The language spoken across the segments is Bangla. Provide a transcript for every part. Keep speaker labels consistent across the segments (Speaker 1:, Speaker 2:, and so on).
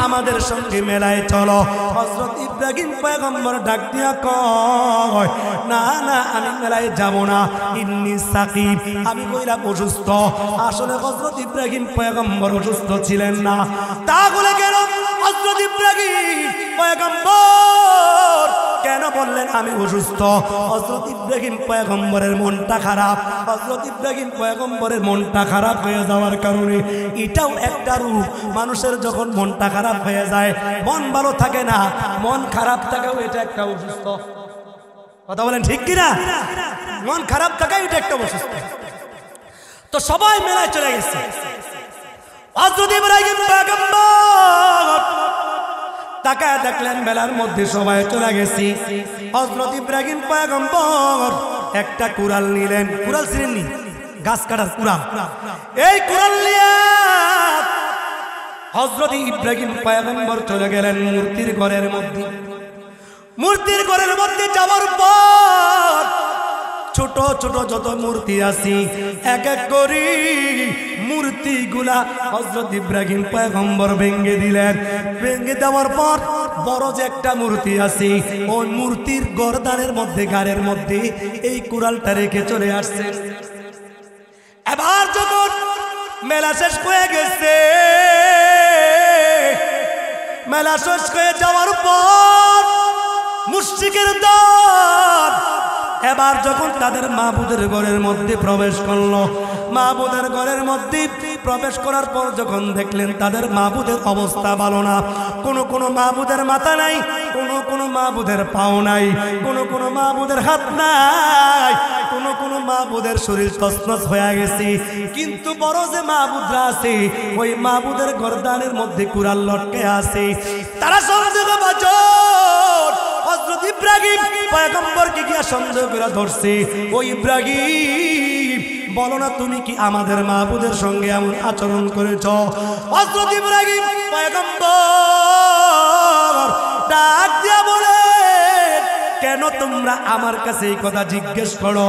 Speaker 1: আমাদের সঙ্গে মেলায় চলো। হযরত ইব্রাহিম পয়গম্বর ডাক দিয়া কয় না না আমি মেলায় যাব না, ইন্নী সাকিব, আমি কইলাম অসুস্থ। আসলে হযরত ইব্রাহিম পয়গম্বর অসুস্থ ছিলেন না। তাহলে কেন হযরত ইব্রাহিম পয়গম্বর কেন বললেন আমি অসুস্থ? হযরত ইব্রাহিম পয়গম্বরের মনটা খারাপ। হযরত ইব্রাহিম পয়গম্বরের মনটা খারাপ হয়ে যাওয়ার কারণে এটাও একটা রূপ। মানুষের যখন মনটা খারাপ হয়ে যায়, মন ভালো থাকে না, মন খারাপ থাকেও এটা একটা অসুস্থ। কথা বলেন ঠিক কিনা? মন খারাপ থাকে এটা একটা অসুস্থ। তো সবাই মেলায় চলে গেছে। হযরত ইব্রাহিম পয়গম্বর তাকায় দেখলেন মেলার মধ্যে সবাই চলে গেছি। হযরত ইব্রাহিম পয়গম্বর একটা কুড়াল নিলেন। কুড়াল ছিলেননি, গাছ কাটার কুড়াল। এই কুড়াল নিয়ে হযরত ইব্রাহিম পয়গম্বর চলে গেলেন মূর্তির ঘরের মধ্যে। মূর্তির ঘরের মধ্যে যাওয়ার পর ছোট ছোট যত মূর্তি আছে এক এক করে মূর্তিগুলা হযরত ইব্রাহিম পয়গম্বর ভেঙে দিলেন। ভেঙে দেওয়ার পর বড় যে একটা মূর্তি আছে ওই মূর্তির গর্দানের মধ্যে, গাড়ের মধ্যে এই কুড়ালটা রেখে চলে আসছেন। এবার যখন মেলা শেষ হয়ে গেছে, মেলা শেষ হয়ে যাওয়ার পর মুশরিকের দল এবার যখন তাদের মাবুদের ঘরের মধ্যে প্রবেশ করলো, মাবুদের ঘরের মধ্যে প্রবেশ করার পর যখন দেখলেন তাদের মাবুদের অবস্থা ভালো না। কোন মাবুদের মাথা নাই, কোন মাবুদের পাও নাই, কোন মাবুদের হাত নাই, কোন মাবুদের শরীর তছনছ হয়ে গেছে। কিন্তু বড় যে মাবুদরা আছে ওই মাবুদের গর্দানের মধ্যে কুড়াল লটকে আছে। তারা সন্দেহভাজন হযরত ইব্রাহিম পয়গম্বরকে গিয়া সন্দেহ করে ধরছে। ও ইব্রাহিম, বলো না তুমি কি আমাদের মাবুদের সঙ্গে এমন আচরণ করেছ? হযরত ইব্রাহিম পয়গম্বর ডাক দিয়া বলে, কেন তোমরা আমার কাছে এই কথা জিজ্ঞেস করো?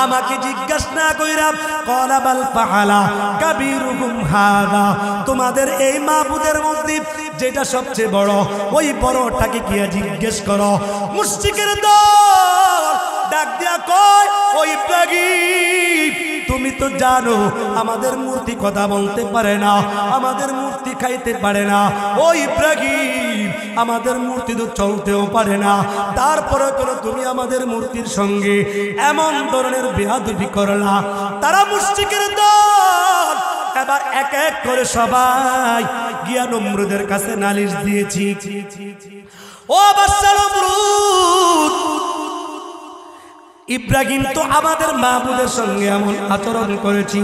Speaker 1: আমাকে জিজ্ঞেস না কইরা ক্বালা বাল ফাআলা কাবীরুহুম হাযা, তোমাদের এই মাবুদের মধ্যে যেটা সবচেয়ে বড় ওই বড়টাকে কি জিজ্ঞেস করো। মুশরিকের দল ডাক দিয়া কয়, ও ইব্রাহিম, তুমি তো জানো আমাদের মূর্তি কথা বলতে পারে না, আমাদের মূর্তি খাইতে পারে না। ও ইব্রাহিম, আমাদের মূর্তি তো চলতেও পারে না, তারপরে কোনো তুমি আমাদের মূর্তির সঙ্গে এমন ধরনের বেয়াদবি করলা। তারা মুশরিকের দল এবার এক এক করে সবাই গিয়া নমরুদের কাছে নালিশ দিয়েছি। ও বাদশা নমরুদ, ইব্রাহিম তো আমাদের মাবুদের সঙ্গে এমন আচরণ করেছি,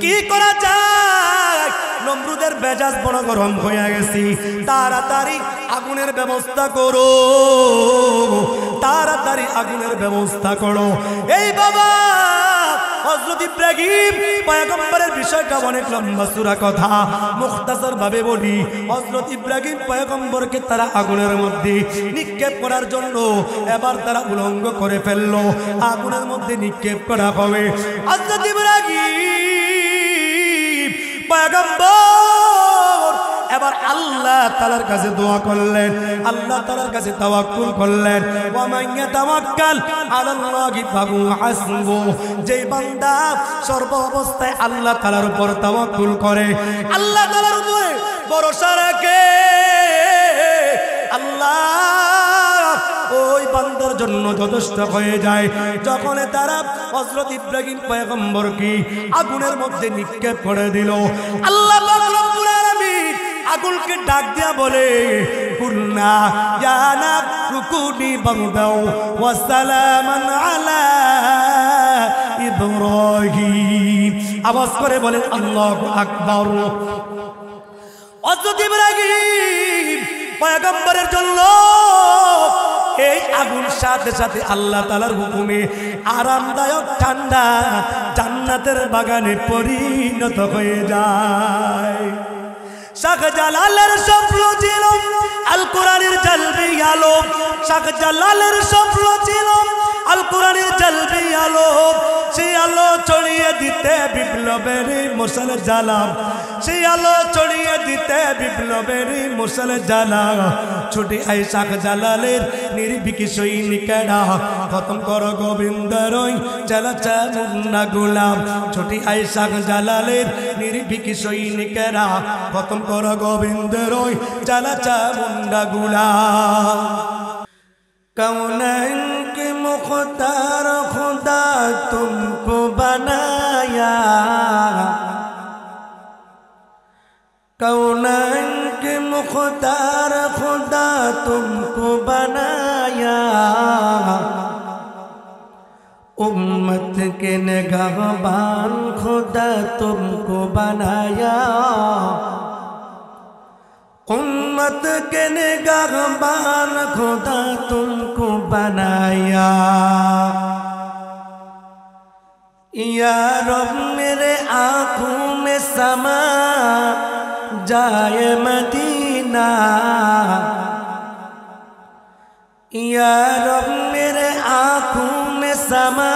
Speaker 1: কি করা যায়? নমরুদের মেজাজ বড় গরম হয়ে গেছে। তাড়াতাড়ি আগুনের ব্যবস্থা করো, তাড়াতাড়ি আগুনের ব্যবস্থা করো। এই বাবা হযরত ইব্রাহিম পয়গম্বরের বিষয়টা অনেক লম্বা সূরা কথা, মুখতাসার ভাবে বলি। হযরত ইব্রাহিম পয়গম্বরকে তারা আগুনের মধ্যে নিক্ষেপ করার জন্য এবার তারা উলঙ্গ করে ফেললো। আগুনের মধ্যে নিক্ষেপ করা হবে। হযরত ইব্রাহিম পয়গম্বর এবার আল্লাহ তাআলার কাছে দোয়া করলেন, আল্লাহ তাআলার কাছে তাওয়াক্কুল করলেন। ওয়া মান ইয়াতাওয়াক্কাল আলাল্লাহি ফাহুয়া হাসবু, যে বান্দা সর্ব অবস্থায় আল্লাহ তাআলার উপর তাওয়াক্কুল করে, আল্লাহ তাআলার উপরে ভরসা রাখে, আল্লাহ ওই বান্দার জন্য যথেষ্ট হয়ে যায়। যখন তারা হযরত ইব্রাহিম পয়গম্বরকে আগুনের মধ্যে নিক্ষেপ করে দিল, আল্লাহ পাক রব্বুল আলামিন আগুনকে ডাক দিয়া বলে, কুলনা ইয়া নার রুকুনি বারদাও ওয়া সালামান আলা ইব্রাহিম। আওয়াজ করে বলেন আল্লাহু আকবার। হযরত ইব্রাহিম পয়গম্বরের জন্য এই আগুন সাথে সাথে আল্লাহ তাআলার হুকুমে আরামদায়ক ঠান্ডা জান্নাতের বাগানে পরিণত হয়ে যায়। শাহ জালালের স্বপ্ন ছিল আল কোরআনের জলবে আলো, শাহ জালালের স্বপ্ন ছিল আল কোরআনের জালবি আলো, সেই আলো ছড়িয়ে দিতে বিপ্লবের মশাল জ্বালা, সেই আলো ছড়িয়ে দিতে বিপ্লবের মশাল জ্বালা। ছুটি আই শাখ জালালের নির্ভীক সৈনিকেরা, খতম কর গোবিন্দর চালাচা মুন্না গোলাম। ছুটি আই শাখ জালালের নির্ভীক সৈনিকেরা, খতম কর গোবিন্দর চালাচা মুন্না গোলাম। কৌনাইন के मुख्तार खुदा तुमको बनाया, कौनाइन के मुख्तार खुदा तुमको बनाया। उम्मत के निगहबान खुदा तुमको बनाया, उम्मत के निगहबान खुदा तुमको बनाया। या रब मेरे आँखों में समा जाए मदीना, या रब मेरे आँखों में समा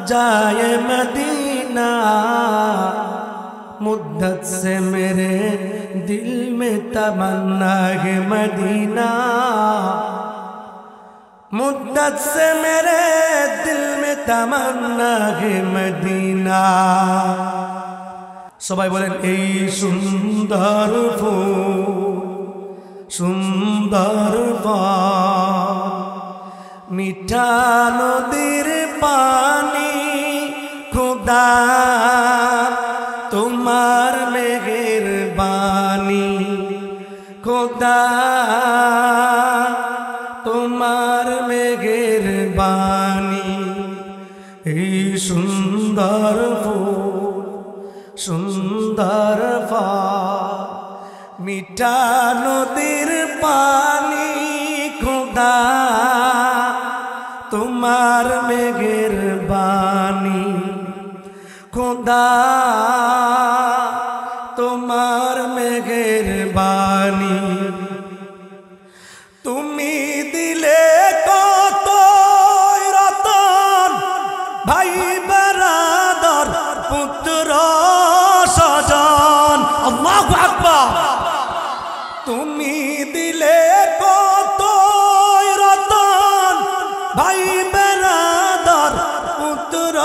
Speaker 1: जाए मदीना। मुद्दत से मेरे दिल में तमन्ना है मदीना, मुद्दत से मेरे दिल में तमन्ना है मदीना। সবাই বলেন এই সুন্দর ফুল সুন্দর পান, মিঠা নদীর পানি খুদা তোমার মেহেরবানি, খুদা তোমার মেহেরবানি। এই সুন্দর ফুল সুন্দর ফল, মিঠা নদীর পানি খুদা তোমার মেহেরবানি, खुदा তোমার মেহেরবানি। তুমি দিলে কত রতন ভাই বেরাদর পুত্র স্বজন, আল্লাহু আকবার। তুমি দিলে কত রতন ভাই বেরাদর পুত্র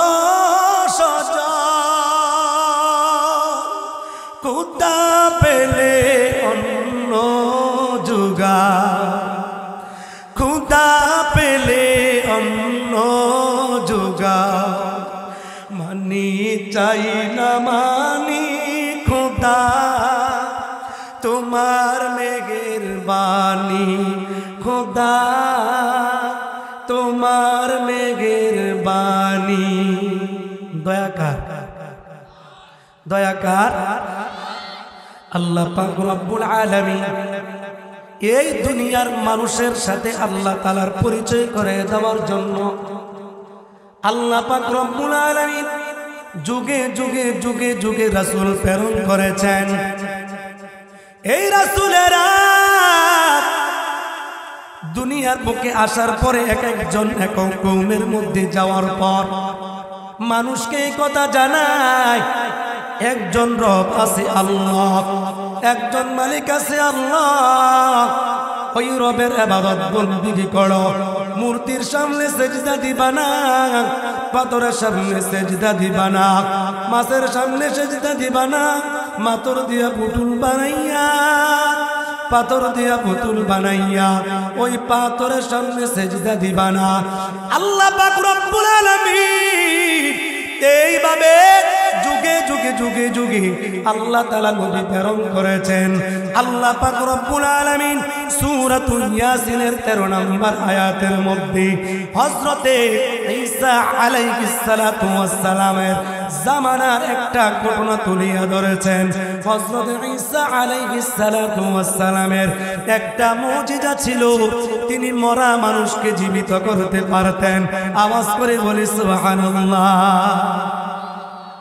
Speaker 1: খুদা পেলে অন্য যুগা, খুদা পেলে অন্য যুগা। মানি চাই না মানি খুদা তোমার মেহেরবানি, খুদা তোমার মেহেরবানি। দয়াকার দয়াকার আল্লাহ পাক রব্বুল আলামিন এই দুনিয়ার মানুষের সাথে আল্লাহ তাআলার পরিচয় করে দেওয়ার জন্য আল্লাহ পাক রব্বুল আলামিন যুগে যুগে যুগে যুগে রাসূল প্রেরণ করেছেন। এই রাসূলেরা দুনিয়ার বুকে আসার পরে এক একজন এক কওমের মধ্যে যাওয়ার পর মানুষকে এই কথা জানায় একজন রব আছে আল্লাহ, একজন মালিক আছে আল্লাহ। ওই রবের ইবাদত বন্দেগী করো, মূর্তির সামনে সেজদা দিবা না, পাথরের সামনে সেজদা দিবা না, মাছের সামনে সেজদা দিবা না। মাথর দিয়া পুতুল বানাইয়া, পাথর দিয়া পুতুল বানাইয়া ওই পাথরের সামনে সেজদা দিবা না। আল্লাহ পাক রব্বুল আলামিন এইভাবে যুগে যুগে যুগে যুগে আল্লাহ তাআলা নবী প্রেরণ করেছেন। আল্লাহ পাক রব্বুল আলামিন সূরাতুল ইয়াসিনের 13 নম্বর আয়াতের মধ্যে হযরতে ঈসা আলাইহিস সালাতু ওয়াস সালামের জামানার একটা ঘটনা তুলিয়া ধরেছেন। হযরতে ঈসা আলাইহিস সালাতু ওয়াস সালামের একটা মুজিজা ছিল, তিনি মরা মানুষকে জীবিত করতে পারতেন। আওয়াজ করে বলি সুবহানাল্লাহ।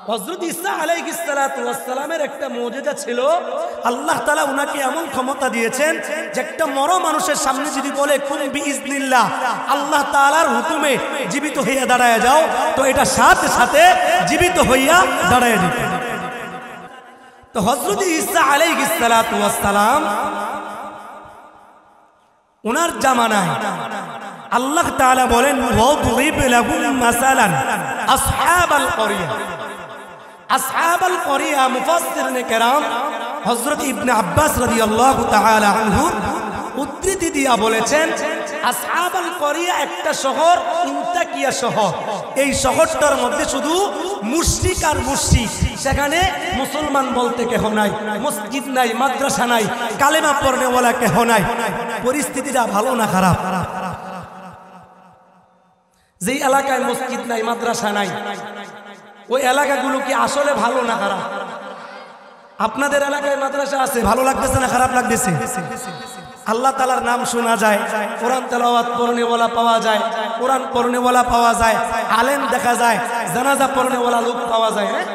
Speaker 1: হযরত ঈসা আলাইহিস সালাতু ওয়াস সালামের একটা মুজিজা ছিল, আল্লাহ তাআলা উনাকে এমন ক্ষমতা দিয়েছেন যে একটা মরা মানুষের সামনে যদি বলে কুন বিইজনিল্লাহ, আল্লাহ তাআলার হুকুমে জীবিত হইয়া দাঁড়ায় যাও, তো এটা সাথে সাথে জীবিত হইয়া দাঁড়ায় যেত। তো হযরত ঈসা আলাইহিস সালাতু ওয়াস সালাম উনার জামানায় আল্লাহ তাআলা বলেন ওয়াদরিব লাহুম মাসালান আসহাবাল ক্বরিয়া। আসহাবাল ক্বরিয়া মুফাসসিরিনে কেরাম হযরত ইবনে আব্বাস রাদিয়াল্লাহু তাআলা আনহু উদ্ধৃতি দিয়া বলেছেন, আসহাবাল ক্বরিয়া একটা শহর, ইন্তাকিয়া শহর। এই শহরটার মধ্যে শুধু মুশরিক আর মুশরিক, সেখানে মুসলমান বলতে কেহ নাই, মসজিদ নাই, মাদ্রাসা নাই, কালেমা পড়নেওয়ালা কেহ নাই। পরিস্থিতিটা ভালো না খারাপ? যেই এলাকায় মসজিদ নাই, মাদ্রাসা নাই, ওই এলাকাগুলো কি আসলে ভালো না খারাপ? আপনাদের এলাকায় মাদ্রাসা আছে, ভালো লাগতেছে না খারাপ লাগতেছে? আল্লাহ তাআলার নাম শোনা যায়, কোরআন তেলাওয়াত পড়নেওয়ালা পাওয়া যায়, কোরআন পড়নেওয়ালা পাওয়া যায়, আলেম দেখা যায়, জানাজা পড়নেওয়ালা লোক পাওয়া যায়, হ্যাঁ?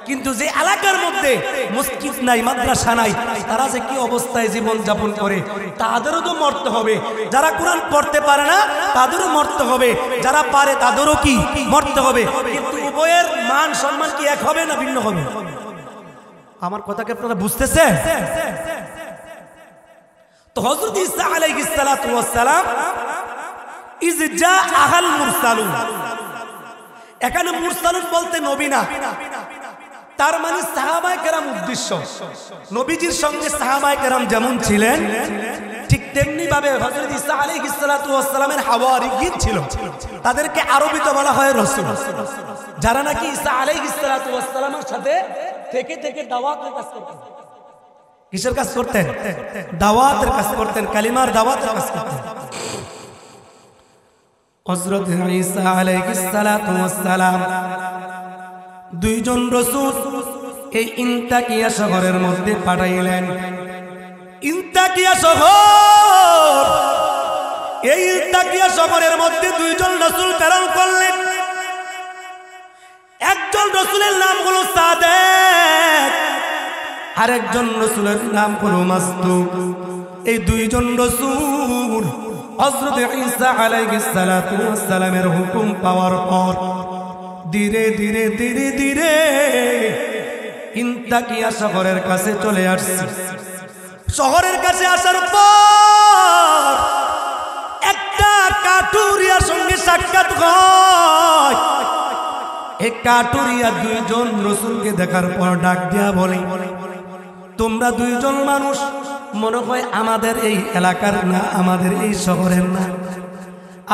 Speaker 1: কিন্তু যে এলাকার মধ্যে মসজিদ নাই, মাদ্রাসা নাই, তারা যে কি অবস্থায় জীবন যাপন করে, তাদেরও তো মরতে হবে। যারা কোরআন পড়তে পারে না তাদেরও মরতে হবে, যারা পারে তাদেরও কি মরতে হবে। কিন্তু উভয়ের মান সম্মান কি এক হবে না ভিন্ন হবে? আমার কথাকে আপনারা বুঝতেছেন? তো হযরত ঈসা আলাইহিস সালাতু ওয়াস সালাম ইজ জাআল মুরসালুন, এখানে মুরসালুন বলতে নবী না, তার মানে সাহাবায়ে কেরাম উদ্দেশ্য। নবীজির সঙ্গে সাহাবায়ে কেরাম যেমন ছিলেন, ঠিক তেমনি ভাবে হযরত ঈসা আলাইহিস সালাতু ওয়াস সালামের হাওয়ারিয়িন ছিল, তাদেরকে আরবিতে বলা হয় রাসূল। যারা নাকি ঈসা আলাইহিস সালাতু ওয়াস সালামের সাথে থেকে থেকে দাওয়াতের কাজ করতেন। কিসের কাজ করতেন? দাওয়াতের কাজ করতেন, কালিমার দাওয়াতের কাজ করতেন। হযরত ঈসা আলাইহিস সালাতু ওয়াস সালাম দুইজন রাসূল এই ইন্তাকিয়া শহরের মধ্যে পাঠাইলেন। ইন্তাকিয়া শহর, এই ইন্তাকিয়া শহরের মধ্যে দুইজন রাসূল প্রেরণ করলেন। একজন রাসূলের নাম হলো সাদেক, আরেকজন রাসূলের নাম হলো মাসদুক। এই দুইজন রাসূল হযরত ঈসা আলাইহিস সালাতু ওয়াস সালামের হুকুম পাওয়ার পর ধীরে ধীরে ধীরে ধীরে ইন্তাকিয়া শহরের কাছে চলে আসছে। শহরের কাছে আসার পর একটা কাঠুরিয়ার সঙ্গে সাক্ষাৎ হয়। এই কাঠুরিয়া দুইজন রাসূলকে দেখার পর ডাক দিয়া বলে, তোমরা দুইজন মানুষ মনে হয় আমাদের এই এলাকার না, আমাদের এই শহরের না।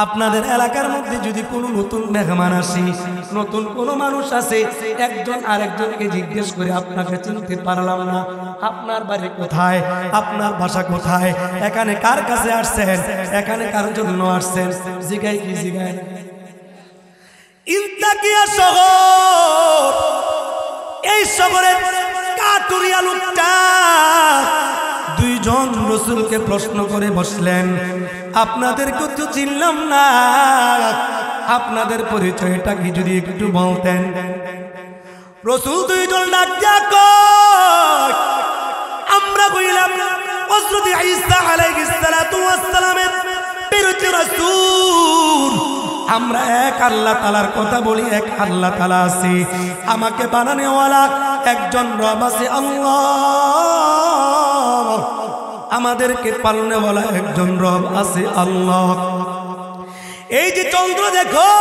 Speaker 1: আপনাদের এলাকার মধ্যে যদি কোনো নতুন মেহমান আসে, নতুন কোনো মানুষ আসে, একজন আরেকজনকে জিজ্ঞেস করে আপনাকে চিনতে পারলাম না, আপনার বাড়ি কোথায়, আপনার বাসা কোথায়, এখানে কার কাছে আসছেন, এখানে কার জন্য আসছেন, জিগাই কি জিগাই। ইন্তাকিয়া শহর, এই শহরের কাঠুরিয়া লোকটা দুইজন রাসূলকে প্রশ্ন করে বসলেন, আপনাদেরকে তো চিনলাম না, আপনাদের পরিচয়টা কি যদি একটু বলতেন। রাসূল দুইজন ডাক দিয়া কয়, আমরা কইলাম হযরত ঈসা আলাইহিস সালাতু ওয়াস সালামের প্রেরিত রাসূল। আমরা এক আল্লাহ তাআলার কথা বলি, এক আল্লাহ তাআলা আছে, আমাকে বানানোওয়ালা একজন রব আছে আল্লাহ, আমাদেরকে পালনেওয়ালা একজন রব আছে আল্লাহ। এই যে চন্দ্র দেখো,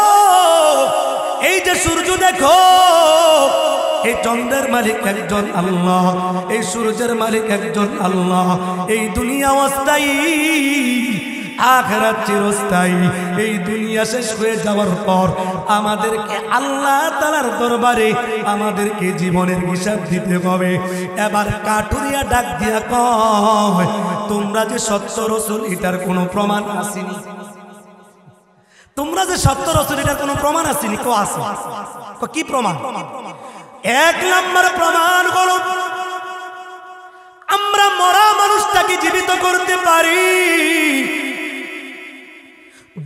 Speaker 1: এই যে সূর্য দেখো, এই চন্দ্রের মালিক একজন আল্লাহ, এই সূর্যের মালিক একজন আল্লাহ। এই দুনিয়া অস্থায়ী, আখিরাত চিরস্থায়ী। এই দুনিয়া শেষ হয়ে যাওয়ার পর আমাদেরকে আল্লাহ তাআলার দরবারে আমাদেরকে জীবনের হিসাব দিতে হবে। এবার কাঠুরিয়া ডাক দিয়া কয়, তোমরা যে সত্য রাসূল, এটার কোনো প্রমাণ আসেনি? তোমরা যে সত্য রাসূল, এটার কোনো প্রমাণ আসেনি? কো আছে। কি প্রমাণ? এক নম্বর প্রমাণ হলো আমরা মরা মানুষটাকে জীবিত করতে পারি।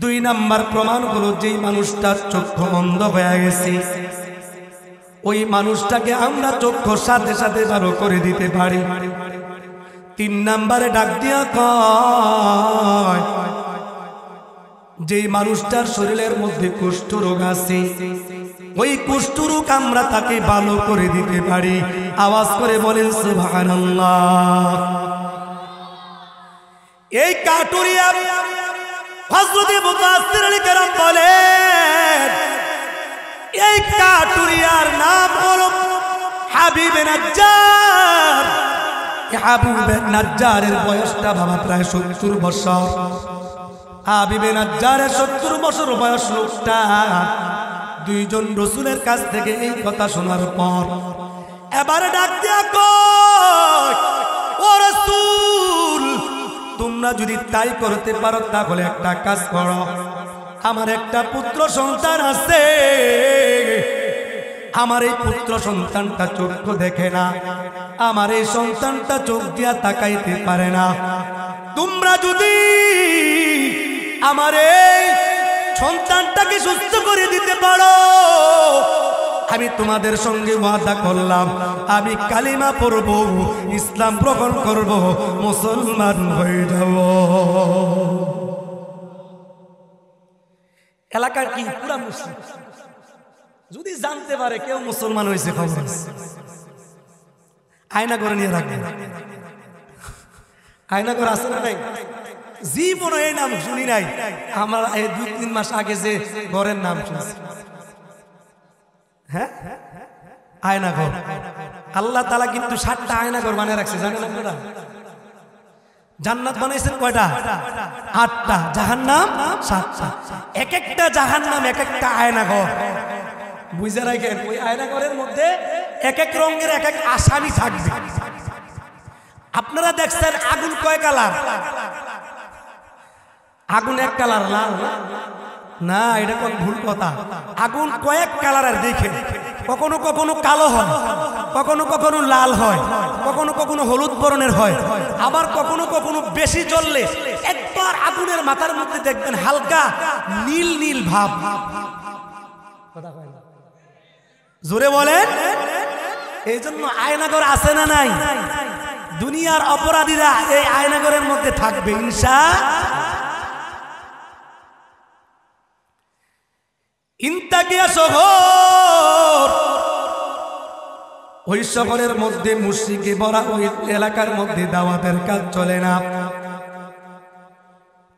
Speaker 1: দুই নাম্বার প্রমাণ হলো যেই মানুষটার চক্ষু বন্ধ হয়ে গেছে, ওই মানুষটাকে আমরা চক্ষুর সাথে সাথে ভালো করে দিতে পারি। 3 নম্বরে ডাক দিয়া কয়, যেই মানুষটার শরীরের মধ্যে কুষ্ঠরোগ আছে, ওই কুষ্ঠরোগ আমরা তাকে ভালো করে দিতে পারি। আওয়াজ করে বলেন সুবহানাল্লাহ। এই কাটুরিয়া হযরত মুফাসসির কেরাম বলেন, এই কাটুরিয়ার নাম হলো হাবিব নাজ্জার। হাবিব নাজ্জারের বয়সটা বাবা প্রায় 70 বছর। হাবিব নাজ্জারের 70 বছর বয়স লোকটা 2 জন রাসূলের কাছ থেকে এই কথা শোনার পর এবারে ডাক দিয়া কয়, ও রাসূল, তোমরা যদি তাই করতে পারো তাহলে একটা কাজ করো। আমার একটা পুত্র সন্তান আছে, আমার এই পুত্র সন্তানটা চক্ষু দেখে না, আমার এই সন্তানটা চোখ দিয়া তাকাইতে পারে না। তোমরা যদি আমার এই সন্তানটাকে সুস্থ করে দিতে পারো, আমি তোমাদের সঙ্গে ওয়াদা করলাম, আমি কালিমা পড়ব, ইসলাম গ্রহণ করব, মুসলমান হয়ে যাব। এলাকার কি পুরা মুসলিম, যদি জানতে পারে কেউ মুসলমান হয়েছে খবর আয়না করে নিয়ে রাখবেন। আয়না করে আছে না নাই? জীবনে এই নাম শুনি নাই। আমার 2-3 মাস আগে যে ঘরের নাম শুনছি, হ্যাঁ, আয়না ঘর। আল্লাহ তাআলা কিন্তু 7টা আয়না ঘর বানিয়ে রাখছে, জানেন আপনারা? জান্নাত বানাইছেন কয়টা? 8টা। জাহান্নাম 7টা। এক একটা জাহান্নাম এক একটা আয়না ঘর। বুঝে রাখেন, ওই আয়না ঘরের মধ্যে এক এক রঙের এক এক আসামি থাকবে। আপনারা দেখছেন আগুন কয় কালার? আগুন এক কালার, লাল না, এটা কোন ভুল কথা। আগুন কয়েক কালারের দেখে, কখনো কখনো কালো হয়, কখনো কখনো লাল হয়, কখনো কখনো হলুদ বর্ণের হয়, আবার কখনো কখনো বেশি জ্বললে একবার আগুনের মাথার মধ্যে দেখবেন হালকা নীল নীল ভাব। জোরে বলেন। এই জন্য আয়নাঘর আছে না নাই? দুনিয়ার অপরাধীরা এই আয়নাঘরের মধ্যে থাকবে ইনশাআল্লাহ। ইন্তাকিয়া শহর, ওই শহরের মধ্যে মুশরিকে ভরা ওই এলাকার মধ্যে দাওয়াতের কাজ চলে না।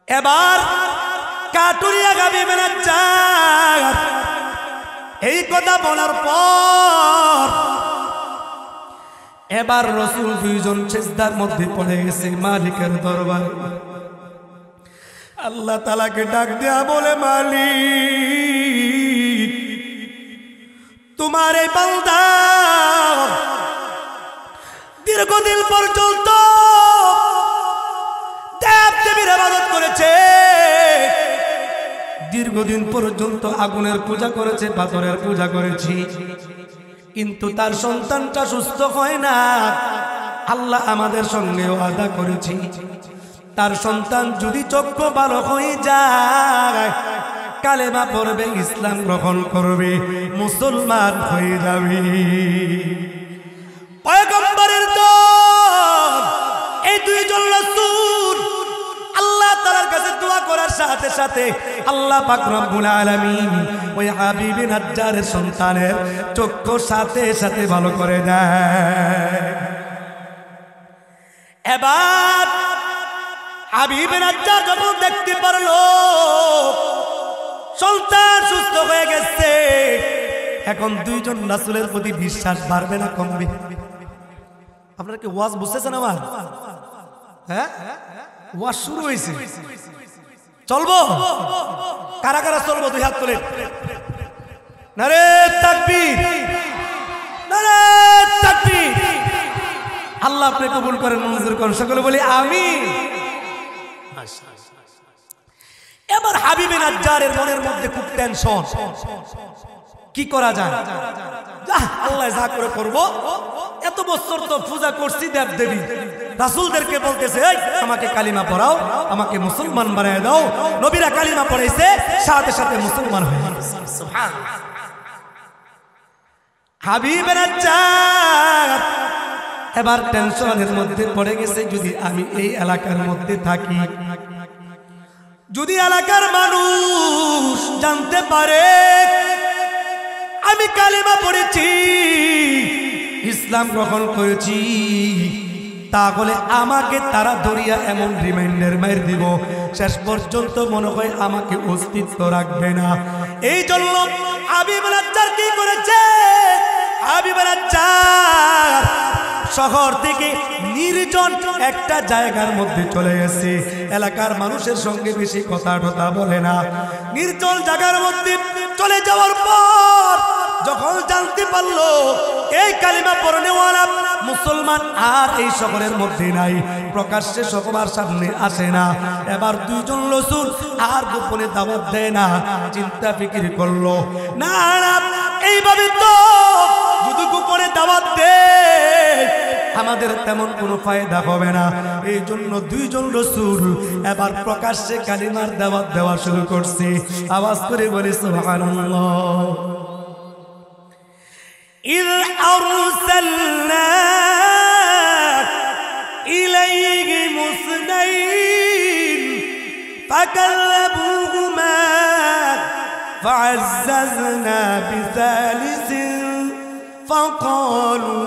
Speaker 1: এবার কাটুরিয়া হাবিব নাজ্জার এই কথা বলার পর এবার রাসূল 2 জন সিজদার মধ্যে পড়ে গেছে মালিকের দরবারে। আল্লাহ তাআলাকে ডাক দেয়া বলে, মালিক, তোমার এই বান্দা দীর্ঘদিন পর্যন্ত দেব-দেবীর ইবাদত করেছে, দীর্ঘদিন পর্যন্ত আগুনের পূজা করেছে, পাথরের পূজা করেছি, কিন্তু তার সন্তানটা সুস্থ হয় না। আল্লাহ আমাদের সঙ্গে ওয়াদা করেছি, তার সন্তান যদি চক্ষু ভালো হয়ে যায়, কালেমা পড়বে, ইসলাম গ্রহণ করবে, মুসলমান হয়ে যাবে। পয়গম্বরের দল এই 2 জন রাসূল আল্লাহ তাআলার কাছে দোয়া করার সাথে সাথে আল্লাহ পাক রব্বুল আলামিন ওই হাবিব নাজ্জারের সন্তানের চক্ষু সাথে সাথে ভালো করে দেয়। এবার হাবিব নাজ্জার যখন দেখতে পারলো সন্তান সুস্থ হয়ে গেছে, এখন 2 জন রাসূলের প্রতি বিশ্বাস বাড়বে না কমবে? আপনারা কি ওয়াজ বুঝতেছেন আমার? হ্যাঁ, ওয়াজ শুরু হয়েছে, চলবো। কারা কারা চলবো? 2 হাত তুলে। নারে তাকবীর, নারে তাকবীর। আল্লাহ আপনি কবুল করেন, মঞ্জুর করেন, সকলে বলি আমিন। এবার হাবিব নাজ্জারের মনের মধ্যে খুব টেনশন, কি করা যায়? আল্লাহ যা করে করবো, এত বছর তো পূজা করছি দেব দেবী, রাসূলদেরকে বলতেছে আমাকে কালিমা পড়াও, আমাকে মুসলমান বানায় দাও। নবীরা কালিমা পড়াইছে, সাথে সাথে মুসলমান হয়ে গেছে। সুবহানাল্লাহ। হাবিবের চার এবার টেনশনের মধ্যে পড়ে গেছে, যদি আমি এই এলাকার মধ্যে থাকি, যদি এলাকার মানুষ জানতে পারে আমি কালিমা পড়েছি, ইসলাম গ্রহণ করেছি, তাহলে আমাকে তারা ধরিয়া এমন রিমাইন্ডার মার দিব, শেষ পর্যন্ত মনে হয় আমাকে অস্তিত্ব রাখবে না। এই জন্য হাবিব রাজ্জার কি করেছে, হাবিব রাজ্জার শহর থেকে নির্জন একটা জায়গার মধ্যে চলে গেছে, এলাকার মানুষের সঙ্গে বেশি কথা টথা বলে না। নির্জন জায়গার মধ্যে চলে যাওয়ার পর যখন জানতে পারলো এই কালিমা পড়নেওয়ালা মুসলমান আর এই শহরের মধ্যে নাই, প্রকাশ্যে সবার সামনে আসে না, এবার দুইজন রাসূল আর গোপনে দাওয়াত দেয় না। চিন্তা ফিকির করলো, না না এইভাবে তো যদি গোপনে দাওয়াত দেয় আমাদের তেমন কোনো ফায়দা হবে না। এই জন্য দুইজন রাসূল এবার প্রকাশ্যে কালিমার দাওয়াত দেওয়া শুরু করছে। আওয়াজ করে বলি সুবহানাল্লাহ। إذ أرسلنا إليهم اثنين فكذبوهما فعززنا بثالث فقالوا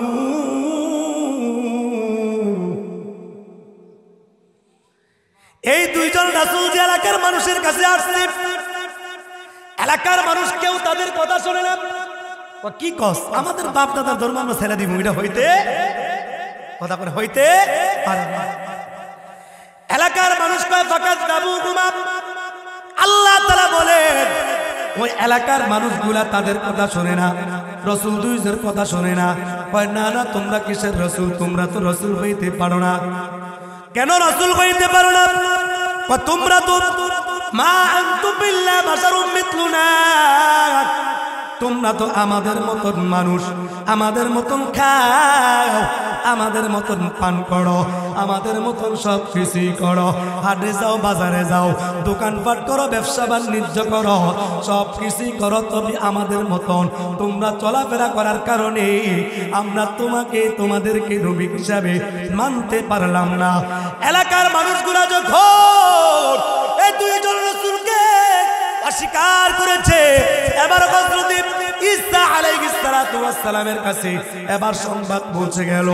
Speaker 1: এই দুইজন রাসূল যে এলাকার মানুষের কাছে আসছে, এলাকার মানুষ কেউ তাদের কথা শুনে না। কি কস, আমাদের বাপ দাদার ধর্ম আমরা ছেড়ে দিব, এটা হইতে কথা করে হইতে পারে না। এলাকার মানুষ কয় ফাকাযযাবুহুমা, আল্লাহ তাআলা বলেন ওই এলাকার মানুষগুলা তাদের কথা শুনে না, রাসূল দুইজনের কথা শুনে না। কয় না না তোমরা কিসের রাসূল, তোমরা তো রাসূল হইতে পারো না। কেন রাসূল হইতে পারো না? কয় তোমরা তো মা আনতুম বিল্লাহ বাশারুম মিথলুনা, তোমরা তো আমাদের মতন মানুষ, আমাদের মতন খাও, আমাদের মতন পান করো, আমাদের মতন সব কিছুই করো, হাটে যাও, বাজারে যাও, দোকানপাট করো, ব্যবসা বাণিজ্য করো, সব কিছুই করো, তবে আমাদের মতন তোমরা চলাফেরা করার কারণে আমরা তোমাদেরকে নবী হিসাবে মানতে পারলাম না। এলাকার মানুষগুলা যখন এই দুইজন রাসূলকে অস্বীকার করেছে, এবার হযরত ঈসা আলাইহিস সালাতু ওয়াস সালামের কাছে এবার সংবাদ পৌঁছে গেল।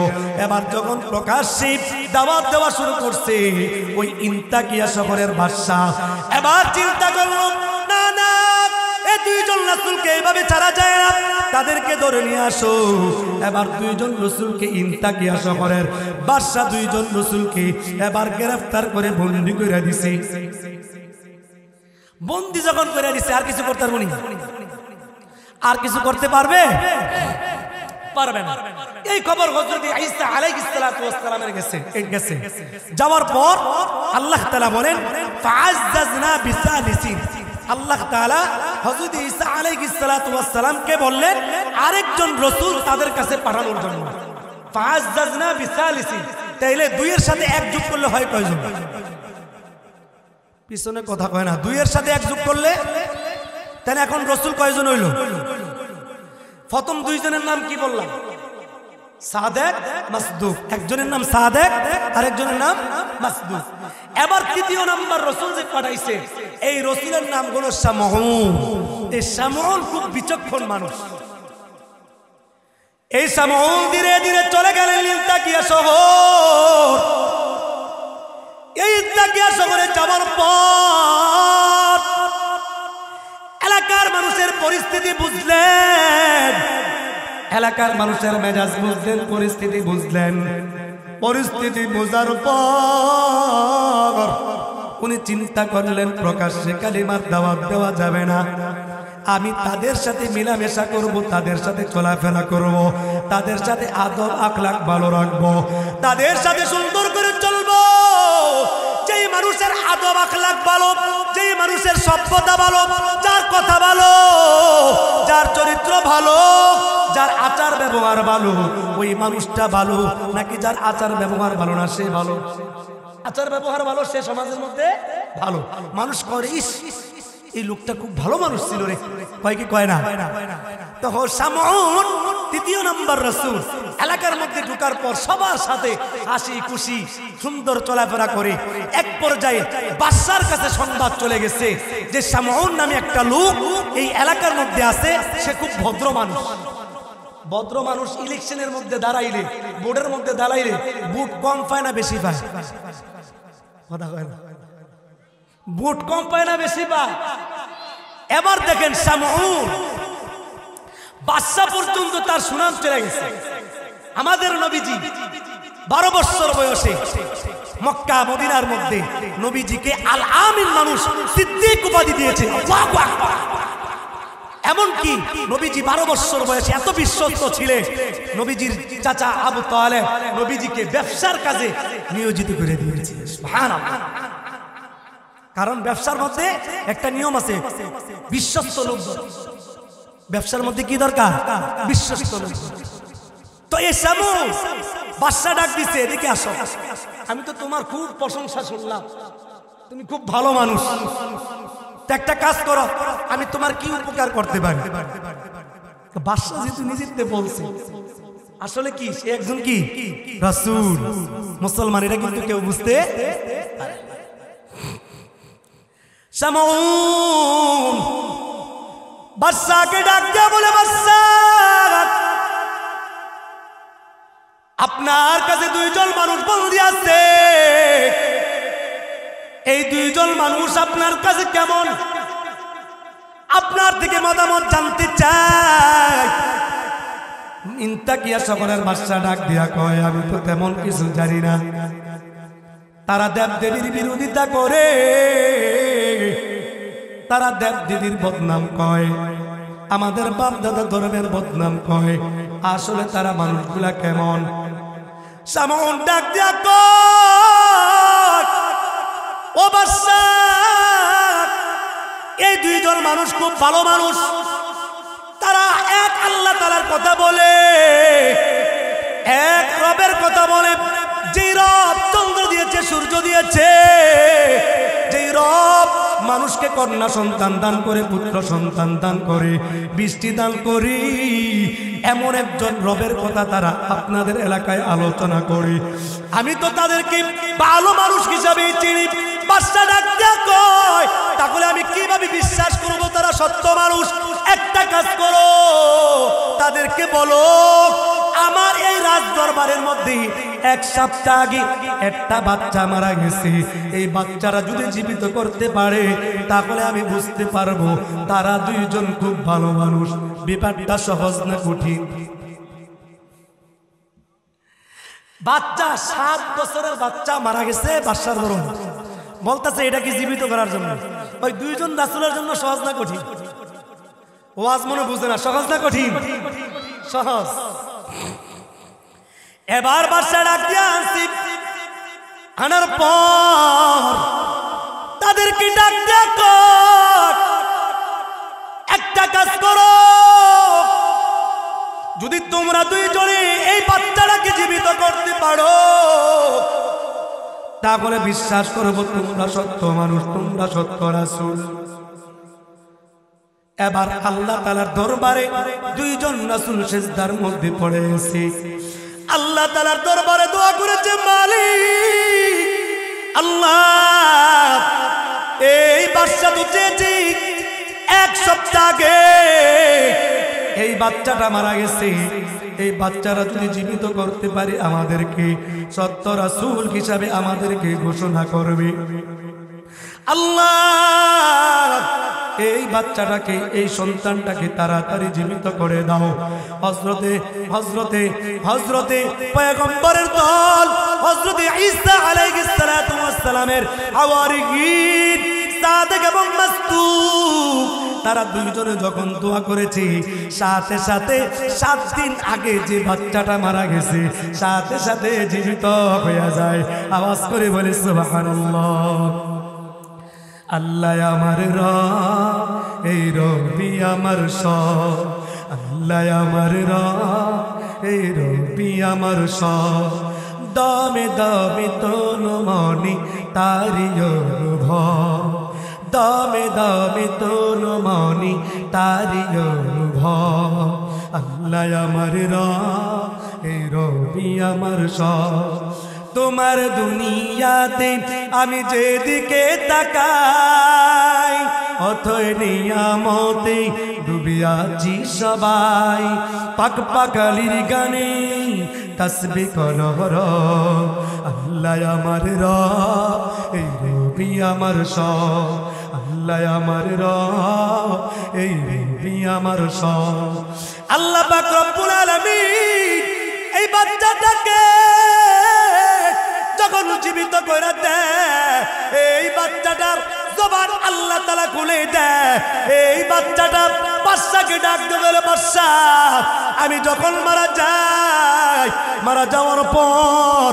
Speaker 1: এবার যখন প্রকাশ্যে দাওয়াত দেওয়া শুরু করছে ওই ইন্তাকিয়া শহরের বাদশা এবার চিন্তা করলো, না না এই দুইজন রাসূলকে এইভাবে ছাড়া যায় না, তাদেরকে ধরে নিয়ে আসো। এবার দুইজন রাসূলকে ইন্তাকিয়া শহরের বাদশা দুইজন রাসূলকে এবার গ্রেফতার করে বন্দী করে দিছে। বন্দী যখন করে দিছে আর কিছু করতে পারবো না, আর কিছু করতে পারবে পারবে না। এই খবর হযরত ঈসা আলাইহিস সালাতু ওয়াস সালামের গেছে। যাওয়ার পর আল্লাহ তাআলা বলেন ফাআজ্জাজনা বিসালিসিন, আল্লাহ তাআলা হযরত ঈসা আলাইহিস সালাতু ওয়াস সালামকে বললেন আরেকজন রাসূল তাদের কাছে পাঠানোর জন্য। ফাআজ্জাজনা বিসালিসিন, তাইলে দুইয়ের সাথে এক যোগ করলে হয় কয়জন? পিছনে কথা কয় না, দুইয়ের সাথে এক যোগ করলে তাহলে এখন রাসূল কয়জন হইল? প্রথম দুইজনের নাম কি বললাম? সাদেক, মাসদুক। একজনের নাম সাদেক, আরেকজনের নাম মাসদুক। এবার তৃতীয় নাম্বার রাসূল যে পাঠাইছে এই রাসূলের নাম হলো শামউন। এই শামউন খুব বিচক্ষণ মানুষ। এই শামউন ধীরে ধীরে চলে গেলেন ইন্তাকিয়া শহর। এই ইন্তাকিয়া শহরে যাওয়ার পর এলাকার মানুষের পরিস্থিতি বুঝলেন, এলাকার মানুষের মেজাজ বুঝলেন, পরিস্থিতি বুঝলেন। পরিস্থিতি বোঝার পর উনি চিন্তা করলেন প্রকাশ্যে কালিমার দাওয়াত দেওয়া যাবে না, আমি তাদের সাথে মিলামেশা করব, তাদের সাথে চলাফেরা করব, তাদের সাথে আদব আখলাক ভালো রাখবো, তাদের সাথে সুন্দর করে চলবো। যেই মানুষের আদব আখলাক ভালো, যেই মানুষের সভ্যতা ভালো, যার কথা ভালো, যার চরিত্র ভালো, যার আচার ব্যবহার ভালো, ওই মানুষটা ভালো নাকি যার আচার ব্যবহার ভালো না সে ভালো? আচার ব্যবহার ভালো সে সমাজের মধ্যে ভালো। মানুষ করে ইস এই লোকটা খুব ভালো মানুষ ছিল রে, কয় কি কয় না? তখন শামউন তৃতীয় নাম্বার রাসূল এলাকার মধ্যে ঢোকার পর সবার সাথে হাসি খুশি সুন্দর চলাফেরা করে এক পর্যায়ে বাদশার কাছে সংবাদ চলে গেছে যে শামউন নামে একটা লোক এই এলাকার মধ্যে আছে, সে খুব ভদ্র মানুষ। ভদ্র মানুষ ইলেকশনের মধ্যে দাঁড়াইলে, ভোটের মধ্যে দাঁড়াইলে ভোট কম পায় না বেশি পায়? কথা কয় না, ভোট কম পায় না বেশি পায়? এবার দেখেন শামউন বাদশা পর্যন্ত তার সুনাম চলে গেছে। আমাদের নবীজি 12 বছর বয়সে মক্কা মদিনার মধ্যে নবীজিকে আল আমিন মানুষ সিদ্দিক উপাধি দিয়েছে। আল্লাহু আকবার। এমনকি নবীজি 12 বছর বয়সে এত বিশ্বস্ত ছিলেন, নবীজির চাচা আবু তালেব নবীজিকে ব্যবসার কাজে নিয়োজিত করে দিয়েছে। সুবহানাল্লাহ। কারণ ব্যবসার মধ্যে একটা নিয়ম আছে, বিশ্বস্ত লোক। ব্যবসার মধ্যে কি দরকার? বিশ্বস্ত লোক। তো এই শামউন বাদশা ডাক দিছে, এদিকে আসো, আমি তো তোমার খুব প্রশংসা শুনলাম, তুমি খুব ভালো মানুষ, একটা কাজ করো, আমি তোমার কি উপকার করতে পারি? বাদশা যেহেতু নিজেতে বলছে, আসলে কি সে একজন কি রাসূল, মুসলমান, এটা কিন্তু কেউ বুঝতে পারে। শামউন বাদশাকে ডাক দিয়া বলে, বাদশা আপনার কাছে 2 জন মানুষ বন্দী আছে, এই 2 জন মানুষ আপনার কাছে কেমন, আপনার থেকে মতামত জানতে চাই। ইন্তাকিয়া শহরের বাদশা ডাক দিয়া কয়, আমি তো তেমন কিছু জানি না, তারা দেব দেবীর বিরোধিতা করে, তারা দেব দেবীর বদনাম কয়, আমাদের বাপ দাদা ধর্মের বদনাম কয়, আসলে তারা মানুষগুলা কেমন? শামউন ডাক দিয়া কয়, ও বাদশা, এই 2 জন মানুষ খুব ভালো মানুষ, তারা এক আল্লাহ তাআলার কথা বলে, এক রবের কথা বলে, যেই রব চন্দ্র দিয়েছে, সূর্য দিয়েছে, যেই রব মানুষকে কন্যা সন্তান দান করে, পুত্র সন্তান দান করে, বৃষ্টি দান করি, এমন একজন রবের কথা তারা আপনাদের এলাকায় আলোচনা করে। আমি তো তাদেরকে ভালো মানুষ হিসাবে চিনি। বাদশা ডাক দিয়া কয়, তাহলে আমি কিভাবে বিশ্বাস করব তারা সত্য মানুষ? একটা কাজ করো, তাদেরকে বলো আমার এই রাজ দরবারের মধ্যে 1 সপ্তাহ আগে একটা বাচ্চা মারা গেছে, এই বাচ্চারা যদি জীবিত করতে পারে তাহলে আমি বুঝতে পারবো তারা 2 জন খুব ভালো মানুষ। ব্যাপারটা সহজ না কঠিন? বাচ্চা 7 বছরের বাচ্চা মারা গেছে, বাদশার বড় বলতেছে এটা কি জীবিত করার জন্য? ওই 2 জন রাসূলের জন্য সহজ না কঠিন? ওয়াজ মনে বুঝে না, সহজ না কঠিন? সহজ। এবার বাদশা ডাক দিয়া আনছি, আনার পর তাদেরকে ডাক দিয়া কর, একটা কাজ করো, যদি তোমরা 2 জনে এই বাচ্চাটাকে জীবিত করতে পারো তাহলে বিশ্বাস করবো তোমরা সত্য মানুষ, তোমরা সত্য রাসূল। এবার আল্লাহ তাআলার দরবারে 2 জন রাসূল সিজদার মধ্যে পড়ে গেছে, আল্লাহ তাআলার দরবারে দোয়া করেছে, মালিক আল্লাহ, এই বাদশা তো চেয়েছি 1 সপ্তাহ আগে এই বাচ্চাটা মারা গেছে, এই বাচ্চারা যদি জীবিত করতে পারে আমাদেরকে সত্য রাসূল হিসাবে আমাদেরকে ঘোষণা করবে। আল্লাহ, এই বাচ্চাটাকে, এই সন্তানটাকে তাড়াতাড়ি জীবিত করে দাও। হযরতে পয়গম্বরের দল হযরতে ঈসা আলাইহিস সালাতু ওয়াস সালামের হাওয়ারিয়িন সাদেক এবং মাসতুব, তারা 2 জনে যখন দোয়া করেছে, সাথে সাথে 7 দিন আগে যে বাচ্চাটা মারা গেছে সাথে সাথে জীবিত হয়ে যায়। আওয়াজ করে বলে সুবহানাল্লাহ। আল্লাহ আমার রব, এই রবি আমার সব, আল্লাহ আমার রব, এই রবি আমার সব, দমে দমে তন মনি তারি অনুভব, দমে দমে তন মনি তারি অনুভব, আল্লাহ আমার রব, এই রবি আমার সব। তোমার দুনিয়াতে আমি যেদিকে তাকাই, অথই নিয়ামতে ডুবে আছি সবাই। পাক পাকালির গানে তাসবিহ করো, আল্লাহ আমার রব, এই রবি আমার সব। আল্লাহ আমার রব, এই রবি আমার সব। আল্লাহ পাক রব্বুল আলামিন এই বাচ্চাটাকে যখন জীবিত করে দেয়, এই বাচ্চাটার জবান আল্লাহ তাআলা খুলে দেয়। এই বাচ্চাটা বাদশাকে ডাক দিয়ে বলে, বাদশা, আমি যখন মারা যাই, মারা যাওয়ার পর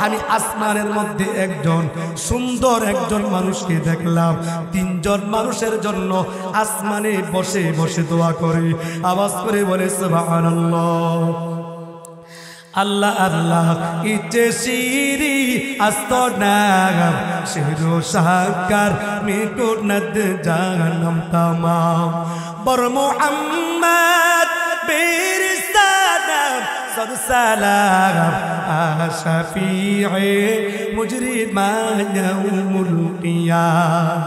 Speaker 1: আমি আসমানের মধ্যে একজন সুন্দর একজন মানুষকে দেখলাম। তিনজন মানুষের জন্য আসমানে বসে বসে দোয়া করে, আওয়াজ করে বলে সুবহানাল্লাহ। আল্লাহ আল্লাহ ইচ্ছে শিরি আস্তনাম শিরো সাকার মিটুর নদ জাহান্নাম তামাম বর মুহাম্মদ বিরসালাম সদ সালাম আশফিঈ মুজরিমান ইয়াউমুল কিয়াম।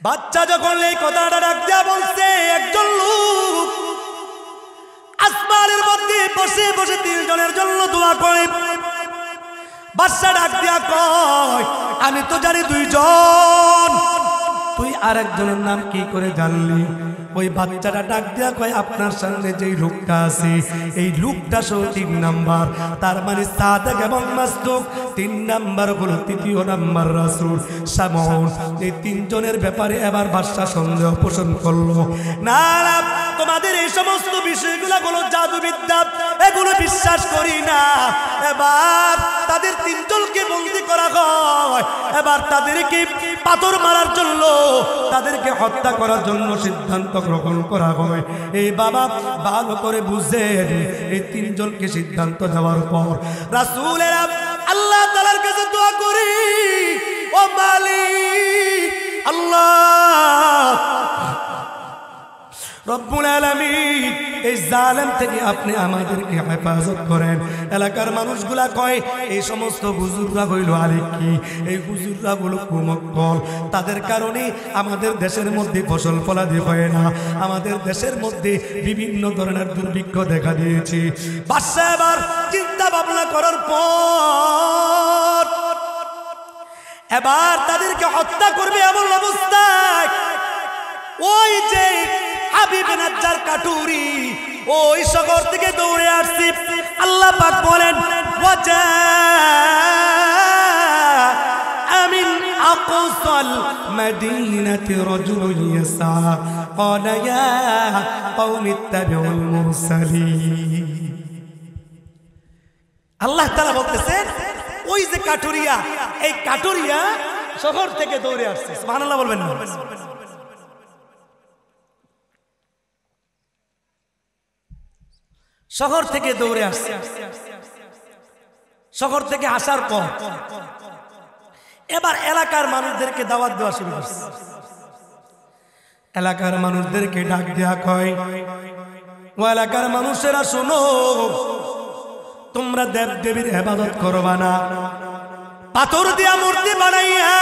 Speaker 1: বাচ্চা যখন এই কথাটা ডাক দিয়া বলছে, একজন লোক আসমানের মধ্যে বসে বসে তিনজনের জন্য দোয়া করে। বাদশা ডাক দিয়া কয়, আমি তো জানি দুইজন, তুই আরেকজনের নাম কি করে জানলি? ওই বাচ্চাটা ডাক দিয়া কয়, আপনার সামনে যেই লোকটা আছে, এই লোকটা সহ 3 নাম্বার, তার মানে সাদেক এবং মাসদুক। 3 নাম্বার হলো তৃতীয় নাম্বার রাসূল শামউন। এই তিনজনের ব্যাপারে এবার বাদশা সন্দেহ পোষণ করলো। না না, তোমাদের এই সমস্ত বিষয়গুলো হলো জাদুবিদ্যা, এগুলো বিশ্বাস করি না। এবার তাদের তিনজনকে বন্দী করা হয়, এবার তাদেরকে পাথর মারার জন্য, তাদেরকে হত্যা করার জন্য সিদ্ধান্ত গ্রহণ করা হয়। এই বাবা ভালো করে বুঝেন, এই তিনজনকে সিদ্ধান্ত দেওয়ার পর রাসূলেরা আল্লাহ তাআলার কাছে দোয়া করি, ও মালিক আল্লাহ রব্বুল আলামিন, এই জালেম থেকে আপনি আমাদেরকে হেফাজত করেন। এলাকার মানুষগুলা কয়, এই সমস্ত হুজুররা হইল আলেকি, এই হুজুররা হলো কুমক্কল, তাদের কারণে আমাদের দেশের মধ্যে ফসল ফলাদি হয় না, আমাদের দেশের মধ্যে বিভিন্ন ধরনের দুর্ভিক্ষ দেখা দিয়েছে। বাদশা এবার চিন্তা ভাবনা করার পর এবার তাদেরকে হত্যা করবে এমন অবস্থায় ওই যে হাবিব নাজ্জার কাটুরি ওই শহর থেকে দৌড়ে আসছে। আল্লাহ পাক বলেন, ওয়াজা আমিন আকসাল মদিনাতি রাজুলুন ইয়াসা ক্বালা ইয়া কওমি ইত্তাবিউল মুরসালিন। আল্লাহ তাআলা বলতেছেন, ওই যে কাটুরিয়া, এই কাটুরিয়া শহর থেকে দৌড়ে আসছে। সুবহানাল্লাহ বলবেন না? শহর থেকে দৌড়ে আসছে। শহর থেকে আসার পর এবার এলাকার মানুষদেরকে দাওয়াত দেওয়া শুরু করছে। এলাকার মানুষদেরকে ডাক দেয়া কয়, ও এলাকার মানুষেরা শোনো, তোমরা দেব দেবীর ইবাদত করবা না, পাথর দিয়া মূর্তি বানাইয়া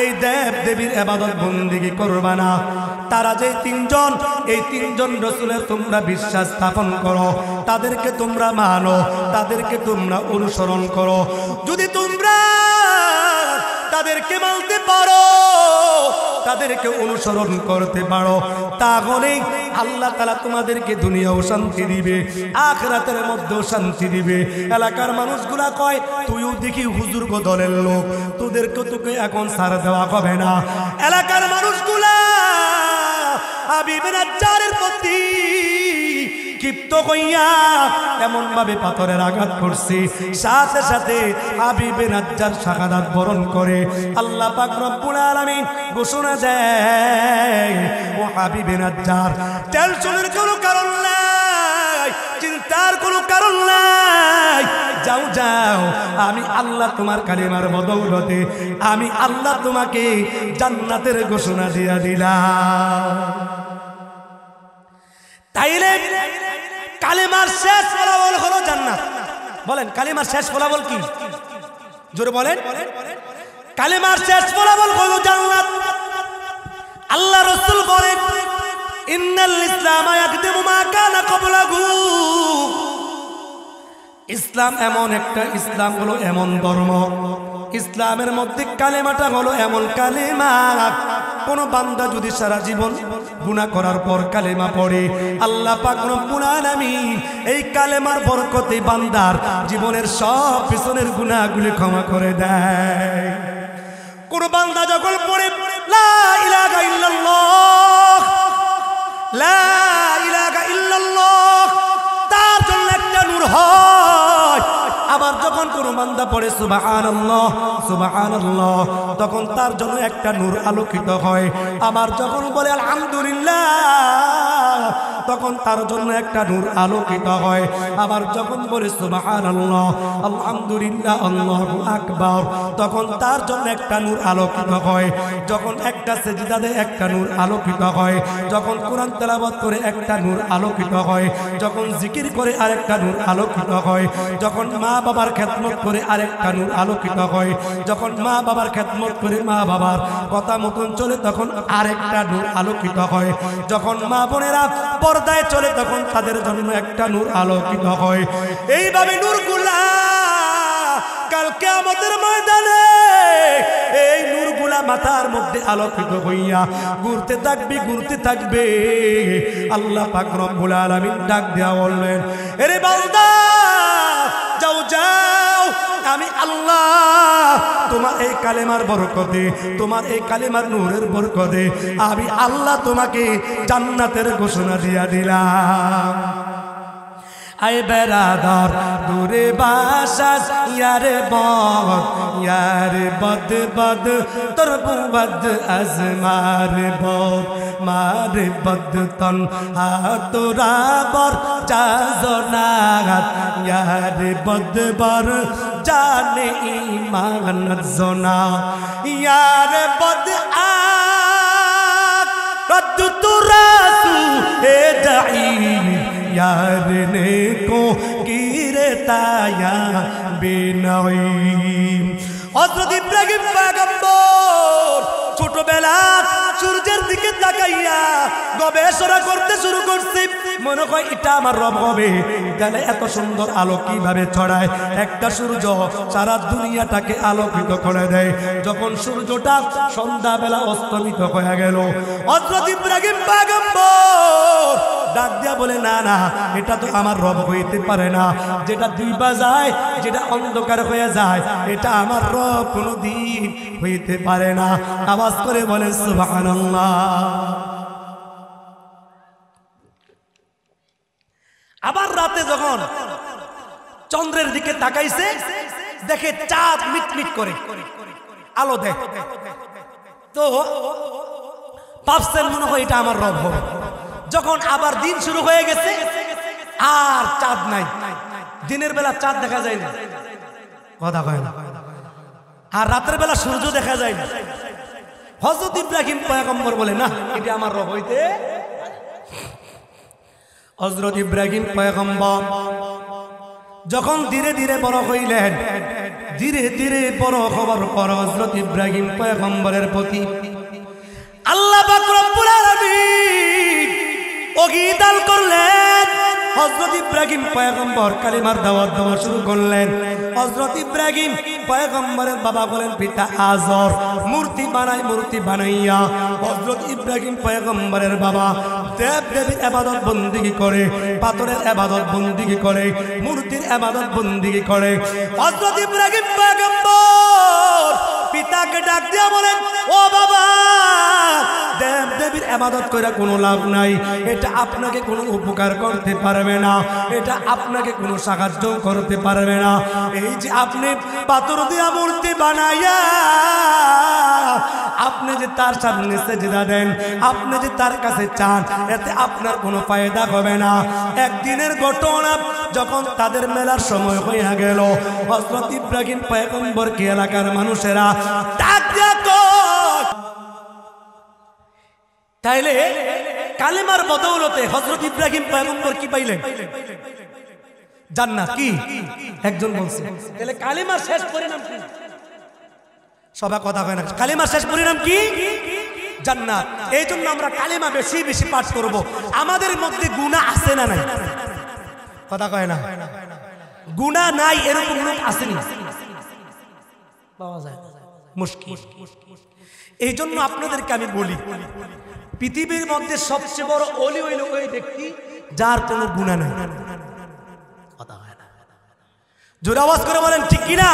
Speaker 1: এই দেব দেবীর ইবাদত বন্দেগী করবা না। তারা যে তিনজন, এই তিনজন রাসূলের তোমরা বিশ্বাস স্থাপন করো, তাদেরকে তোমরা মানো, তাদেরকে তোমরা অনুসরণ করো। যদি তোমরা তাদেরকে মানতে পারো, তাদেরকে অনুসরণ করতে পারো, তাহলেই আল্লাহ তাআলা তোমাদেরকে দুনিয়াও শান্তি দিবে, আখিরাতের মধ্যেও শান্তি দিবে। এলাকার মানুষগুলা কয়, তুইও দেখি হুজুর গো দলের লোক, তোকে এখন ছাড় দেওয়া হবে না। এলাকার মানুষগুলা হাবিব নাজ্জারের প্রতি ক্ষিপ্ত হইয়া এমন ভাবে পাথরের আঘাত করছে, সাথে সাথে হাবিব নাজ্জার শাহাদাত বরণ করে। আল্লাহ পাক রব্বুল আলামিন ঘোষণা দেয়, ও হাবিব নাজ্জার, টেনশনের কোনো কারণ নাই, চিন্তার কোনো কারণ নাই, যাও যাও, আমি আল্লাহ তোমার কালিমার বদৌলতে আমি আল্লাহ তোমাকে জান্নাতের ঘোষণা দিয়া দিলাম। তাইলে কালেমার শেষ ফলাফল হলো জান্নাত। বলেন কালেমার শেষ ফলাফল কি? জোরে বলেন। কালেমার শেষ ফলাফল হলো জান্নাত। আল্লাহ রাসূল বলেন ইন্নাল ইসলাম ইয়াকদিমু মা কানা ক্বাবলাহু। ইসলাম এমন একটা, ইসলাম হলো এমন ধর্ম, ইসলামের মধ্যে কালেমাটা হলো এমন কালেমা, কোন বান্দা যদি সারা জীবন গুনাহ করার পর কালেমা পড়ে, আল্লাহ পাক রব্বুল আলামিন এই কালেমার বরকতে বান্দার জীবনের সব পিছনের গুনাহগুলি ক্ষমা করে দেয়। কোন বান্দা যখন পড়ে লা ইলাহা ইল্লাল্লাহ, লা ইলাহা ইল্লাল্লাহ, তার জন্য একটা নূর হয়। আবার যখন কোন বান্দা পড়ে সুবহানাল্লাহ সুবহানাল্লাহ, তখন তার জন্য একটা নূর আলোকিত হয়। আবার যখন বলে আলহামদুলিল্লাহ, তখন তার জন্য একটা নূর আলোকিত হয়। আবার যখন বলে সুবহানাল্লাহ আলহামদুলিল্লাহ আল্লাহু আকবার, তখন তার জন্য একটা নূর আলোকিত হয়। যখন একটা সিজদা দেয় একটা নূর আলোকিত হয়। যখন কোরআন তেলাওয়াত করে একটা নূর আলোকিত হয়। যখন জিকির করে আরেকটা নূর আলোকিত হয়। যখন মা বাবার খেদমত করে আরেকটা নূর আলোকিত হয়। যখন মা বাবার খেদমত করে মা বাবার কথা মতন চলে তখন আরেকটা নূর আলোকিত হয়। যখন মা বোনেরা পর্দায় চলে তখন তাদের জন্য একটা নূর আলোকিত হয়। এইভাবে নূরগুলা কাল কিয়ামতের ময়দানে এই নূরগুলা মাথার মধ্যে আলোকিত হইয়া ঘুরতে থাকবে ঘুরতে থাকবে। আল্লাহ পাক রব্বুল আলামিন ডাক দেয়া বললেন, এরে বান্দা যাও যাও, আমি আল্লাহ তোমার এই কালেমার বরকতে, তোমার এই কালেমার নূরের বরকতে আমি আল্লাহ তোমাকে জান্নাতের ঘোষণা দিয়া দিলাম। আয় বেরাদার দূরে বাসাস ইয়ারে বদ, ইয়ারে বদ বদ তোর বদ আজমার বদ, মারে বদ তন হাতরা বর চাজনাত, ইয়ারে বদ বর জানে ইমান জনা, ইয়ারে বদ আ রদ তুরাসু এ দাই यार ने को गिरताया बेनईम। हज़रत इब्राहिम पैगम्बर ছোটবেলা সূর্যের দিকে তাকাইয়া গবেষণা করতে শুরু করছে, মনে হয় এটা আমার রব হবে। গালে এত সুন্দর আলো কিভাবে ছড়ায়, একটা সূর্য সারা দুনিয়াটাকে আলোকিত করে দেয়। যখন সূর্যটা সন্ধ্যাবেলা অস্তমিত হয়ে গেল, হযরত ইব্রাহিম পয়গম্বর ডাক দিয়া বলে, না না, এটা তো আমার রব হইতে পারে না। যেটা দুইবা যায়, যেটা অন্ধকার হয়ে যায়, এটা আমার রব কোনদিন হইতে পারে না। আওয়াজ করে বলে সুবহানাল্লাহ। আবার রাতে যখন চন্দ্রের দিকে তাকাইছে, দেখে চাঁদ মিটমিট করে আলো দেয়। তো ভাবছেন মনে হয় এটা আমার রব হবে। যখন আবার দিন শুরু হয়ে গেছে আর চাঁদ নাই, দিনের বেলা চাঁদ দেখা যায় না, কথা কয় না, আর রাতের বেলা সূর্য দেখা যায় না। হযরত ইব্রাহিম পয়গম্বর বলে, না, এটা আমার রব হইতে। হযরত ইব্রাহিম পয়গম্বর যখন ধীরে ধীরে বড় হইলেন, ধীরে ধীরে বড় হওয়ার পর হযরত ইব্রাহিম পয়গম্বরের প্রতি আল্লাহ পাক রব্বুল আলামিন ওহী দান করলেন। হযরত ইব্রাহিম পয়গম্বর কালিমার দাওয়াত দেওয়া শুরু করলেন। হযরত ইব্রাহিম পয়গম্বরের বাবা বলেন পিতা আজর মূর্তি বানায়, মূর্তি বানাইয়া হযরত ইব্রাহিম পয়গম্বরের বাবা দেব দেবীর ইবাদত বন্দেগী করে, পাথরের ইবাদত বন্দেগী করে, মূর্তির ইবাদত বন্দেগী করে। হযরত ইব্রাহিম পয়গম্বর পিতাকে ডাক দিয়া বলেন, ও বাবা, দেব দেবীর ইবাদত কইরা কোনো লাভ নাই, এটা আপনাকে কোনো উপকার করতে পারবে না, এটা আপনাকে কোনো সাহায্য করতে পারবে না। এই যে আপনি পাথর দিয়া মূর্তি বানাইয়া আপনি যে তার সামনে সেজদা দেন, আপনি যে তার কাছে চান, এতে আপনার কোনো ফায়দা হবে না। একদিনের ঘটনা, যখন তাদের মেলার সময় হইয়া গেল, হযরত ইব্রাহিম পয়গম্বরকে এলাকার মানুষেরা ডাক দিয়া কয়, তাইলে কালেমার বদৌলতে হযরত ইব্রাহিম পয়গম্বর কি পাইলেন? জান্নাত। কি একজন বলছে, তাহলে কালেমার শেষ পরিণাম কি? সবাই কথা কয় না। কালেমার শেষ পরিণাম কি? জান্নাত। এই জন্য আমরা কালেমা বেশি বেশি পাঠ করব। আমাদের মধ্যে গুনাহ আছে না নাই? কথা কয় না। গুনাহ নাই এরকম লোক আসেনি, পাওয়া যায় মুশকিল। এই জন্য আপনাদেরকে আমি বলি, পৃথিবীর মধ্যে সবচেয়ে বড় ওলি হইল ওই ব্যক্তি যার কোনো গুনাহ নাই। কথা হয় না, জোরে আওয়াজ করে বলেন ঠিক কিনা?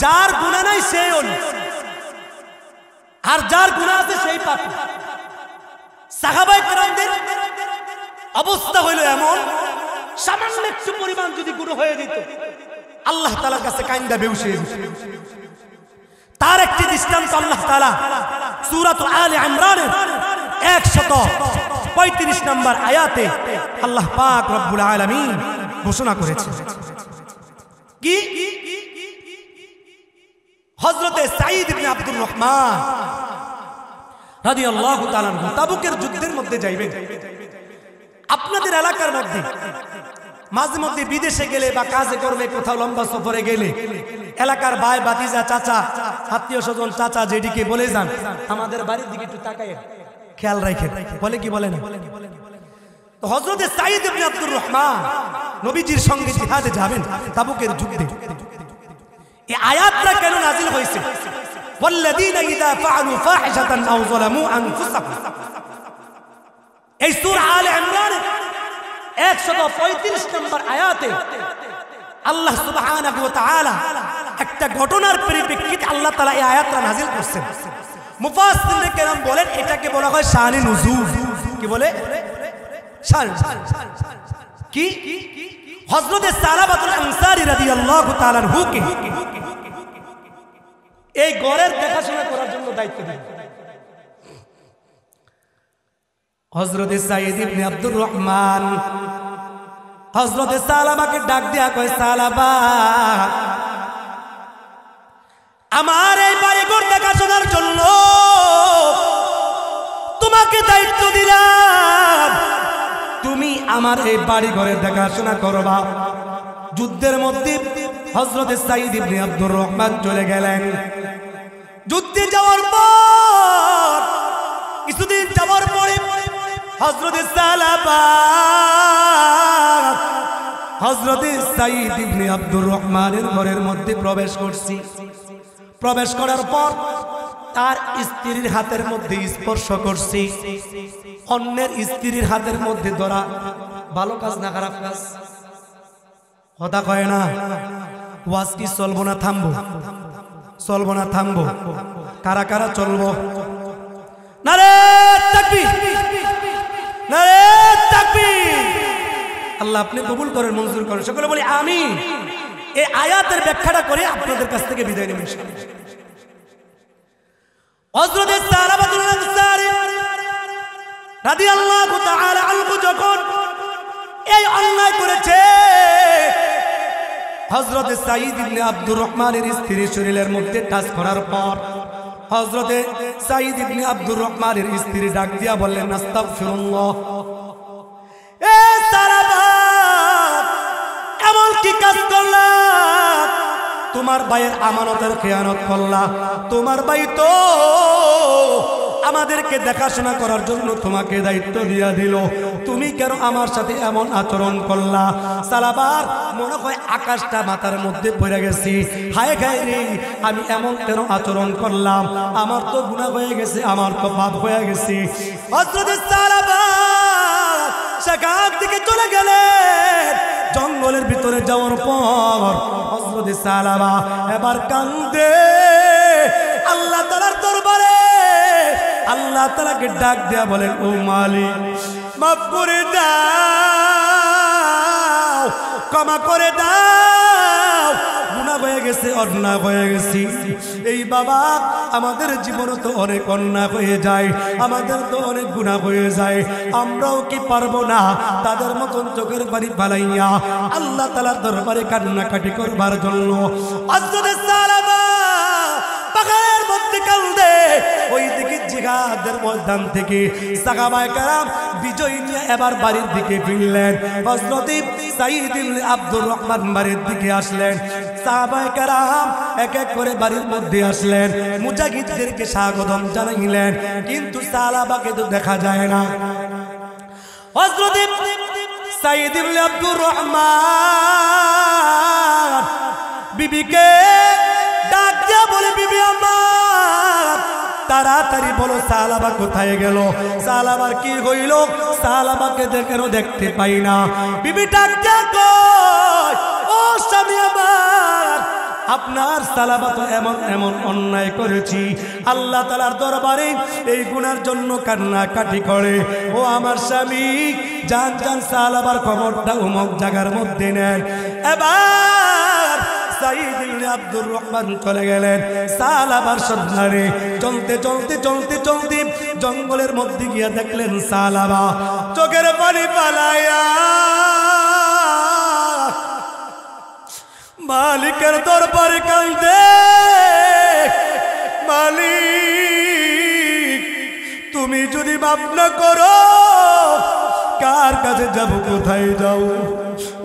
Speaker 1: যার গুনাহ নাই সেই ওলি, আর যার গুনাহ আছে সেই পাপী। সাহাবায়ে কেরামদের অবস্থা হইল এমন, সামান্য একটু পরিমাণ যদি গুনাহ হয়ে যেত আল্লাহ তাআলার কাছে কাইন্দা বেহুশ হয়ে যেত। তার একটি দৃষ্টান্ত আল্লাহ তাআলা সূরা আলে ইমরানের 135 নম্বর আয়াতে আল্লাহ পাক রব্বুল আলামিন ঘোষণা করেছেন। কি? হযরতে সাঈদ ইবনে আব্দুর রহমান রাদিয়াল্লাহু তাআলা তাবুকের যুদ্ধের মধ্যে যাইবেন। আপনাদের এলাকার মধ্যে মাঝে মধ্যে বিদেশে গেলে বা কাজে করবে, কোথাও লম্বা সফরে গেলে এলাকার ভাই ভাতিজা চাচা আত্মীয় স্বজন চাচা যেদিকে বলে যান আমাদের বাড়ির দিকে একটু তাকায় খেয়াল রাখেন, বলে কি বলে না? তো হযরতে সাঈদ ইবনে আব্দুর রহমান নবীজির সঙ্গে জিহাদে যাবেন তাবুকের যুদ্ধে। এই আয়াতটা কেন নাযিল হয়েছে? ওয়াল্লাযীনা ইযা ফাআলু ফাহিশাতান আও যালামু আনফুসাহুম। এই সূরা আলে ইমরান 135 নম্বর আয়াতে আল্লাহ সুবহানাহু ওয়া তাআলা একটা ঘটনার পরিপ্রেক্ষিতে আল্লাহ তাআলা এই আয়াতটা নাযিল করেছেন। মুফাসসিরিনে কেরাম বলেন এটাকে বলা হয় শানে নুজুল। কি বলে? শান। কি? হযরতে সালাবাতুল আনসারী রাদিয়াল্লাহু তাআলা আনহুকে এই ঘরের দেখাশোনা করার জন্য দায়িত্ব দিলেন। হযরতে সাঈদ ইবনে আব্দুর রহমান হযরতে সালাবাকে ডাক দিয়া কয়, সালাবা আমার এই বাড়িঘর দেখাশোনার জন্য তোমাকে দায়িত্ব দিলাম, তুমি আমার এই বাড়িঘরের দেখাশোনা করবা। যুদ্ধের মধ্যে হযরতে সাঈদ ইবনে আব্দুর রহমান চলে গেলেন। যুদ্ধে যাওয়ার পর কিছুদিন যাওয়ার পরে হযরতে সালাবা হযরতে সাঈদ ইবনে আব্দুর রহমানের ঘরের মধ্যে প্রবেশ করছি। প্রবেশ করার পর তার স্ত্রীর হাতের মধ্যে স্পর্শ করছি। অন্যের স্ত্রীর হাতের মধ্যে ধরা ভালো কাজ না খারাপ কাজ? কথা কয় না। ওয়াজ কি চলবো না থামবো? চলবো না থামবো? কারা কারা চলবো? নারে তাকবীর, নারে তাকবীর। আল্লাহ আপনি কবুল করেন, মঞ্জুর করেন। সকলে বলি আমিন। এই আয়াতের ব্যাখ্যাটা করে আপনাদের কাছ থেকে বিদায় নেব ইনশাআল্লাহ। হযরতে সালাবাতুল আনসারী রাদিয়াল্লাহু তাআলা আনহু যখন এই অন্যায় করেছে, হযরতে সাঈদ ইবনে আব্দুর রহমানের স্ত্রীর শরীরের মধ্যে টাচ করার পর হযরতে সাঈদ ইবনে আব্দুর রহমানের স্ত্রী ডাক দিয়া বললেন, আস্তাগফিরুল্লাহ। এ সালাবা এমন কি কাজ করলা? তোমার ভাইয়ের আমানতের খেয়ানত করলা। তোমার ভাই তো আমাদেরকে দেখাশোনা করার জন্য তোমাকে দায়িত্ব দিয়া দিল, তুমি কেন আমার সাথে এমন আচরণ করলা? সালাবার মনে হয় আকাশটা মাথার মধ্যে পড়ে গেছি। হায় গায় রে, আমি এমন কেন আচরণ করলাম? আমার তো গুনাহ হয়ে গেছে, আমার তো পাপ হয়ে গেছে। হযরতে সালাবা সেখান থেকে চলে গেলেন। জঙ্গলের ভিতরে যাওয়ার পর হযরতে সালাবা এবার কান্দে আল্লাহ তাআলার দরবারে। আল্লাহ তাআলাকে ডাক দেয়া বলেন, ও মালিক মাফ করে দাও, ক্ষমা করে দাও, গুনাহ হয়ে গেছে, অন্যায় হয়ে গেছি। এই বাবা আমাদের জীবনে তো অনেক অন্যায় হয়ে যায়, আমাদের তো অনেক গুনাহ হয়ে যায়। আমরাও কি পারবো না তাদের মতন চোখের পানি ফালাইয়া আল্লাহ তাআলার দরবারে কান্নাকাটি করবার জন্য? হযরতে সালাবা পাহাড়ের মধ্যে কান্দে ওইদিকে জিহাদের ময়দান থেকে সাহাবায়ে কেরাম বিজয় নিয়ে এবার বাড়ির দিকে ফিরলেন। হযরত সাঈদ ইবনে আব্দুর রহমান বাড়ির দিকে আসলেন। সাহাবায়ে কেরাম এক এক করে বাড়ির মধ্যে আসলেন, মুজাহিদদেরকে স্বাগতম জানাইলেন, কিন্তু সালাবাকে তো দেখা যায় না। হযরত সাঈদ ইবনে আব্দুর রহমান বিবিকে ডাক দিয়া বলে, বিবি আমার তাড়াতাড়ি বলো সালাবা কোথায় গেল, সালাবার কি হইল, সালাবাকে কেন দেখতে পাই না। বিবি ডাক দিয়া কয়, ও স্বামী আমার, আপনার সালাবা তো এমন এমন অন্যায় করেছি, আল্লাহ তাআলার দরবারে এই গুনার জন্য কান্নাকাটি করে। ও আমার স্বামী, জান জান সালাবার খবরটা অমুক জায়গার মধ্যে নেন। এবার সাঈদ ইবনে আব্দুর রহমান চলে গেলেন সালাবার সন্ধানে। চলতে চলতে চলতে চলতে জঙ্গলের মধ্যে গিয়া দেখলেন সালাবা চোখের পানি পালায়া মালিকের দরবারে কাঁদে, মালিক তুমি যদি মাফ না করো কার কাছে যাব, কোথায় যাও,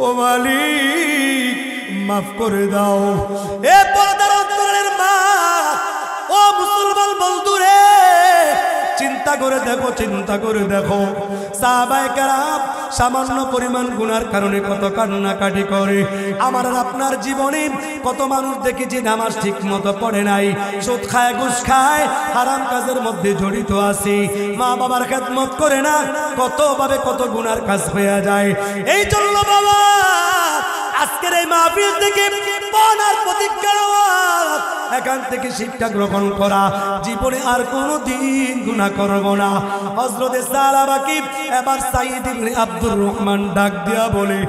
Speaker 1: ও মালিক মাফ করে দাও। এ পর্দার অন্তরের মা, ও মুসলমান বন্ধুরে, চিন্তা করে দেখো, চিন্তা করে দেখো, সাহাবায়ে কেরাম সামান্য পরিমাণ গুনার কারণে কত কান্নাকাটি করে। আমার আর আপনার জীবনে কত মানুষ দেখেছি নামাজ ঠিক মতো পড়ে নাই, সুদ খায়, ঘুষ খায়, হারাম কাজের মধ্যে জড়িত আছে, মা বাবার খেদমত করে না, কত ভাবে কত গুনার কাজ হয়ে যায়। এই জন্য বাবা আজকের এই মাহফিল থেকে পনার প্রতিজ্ঞা এখান থেকে শিক্ষা গ্রহণ করা, জীবনে আর কোনোদিন গুনাহ করব না। হযরত সালাবাকে এবার সাঈদ ইবনে আব্দুর রহমান ডাক দিয়া বলে,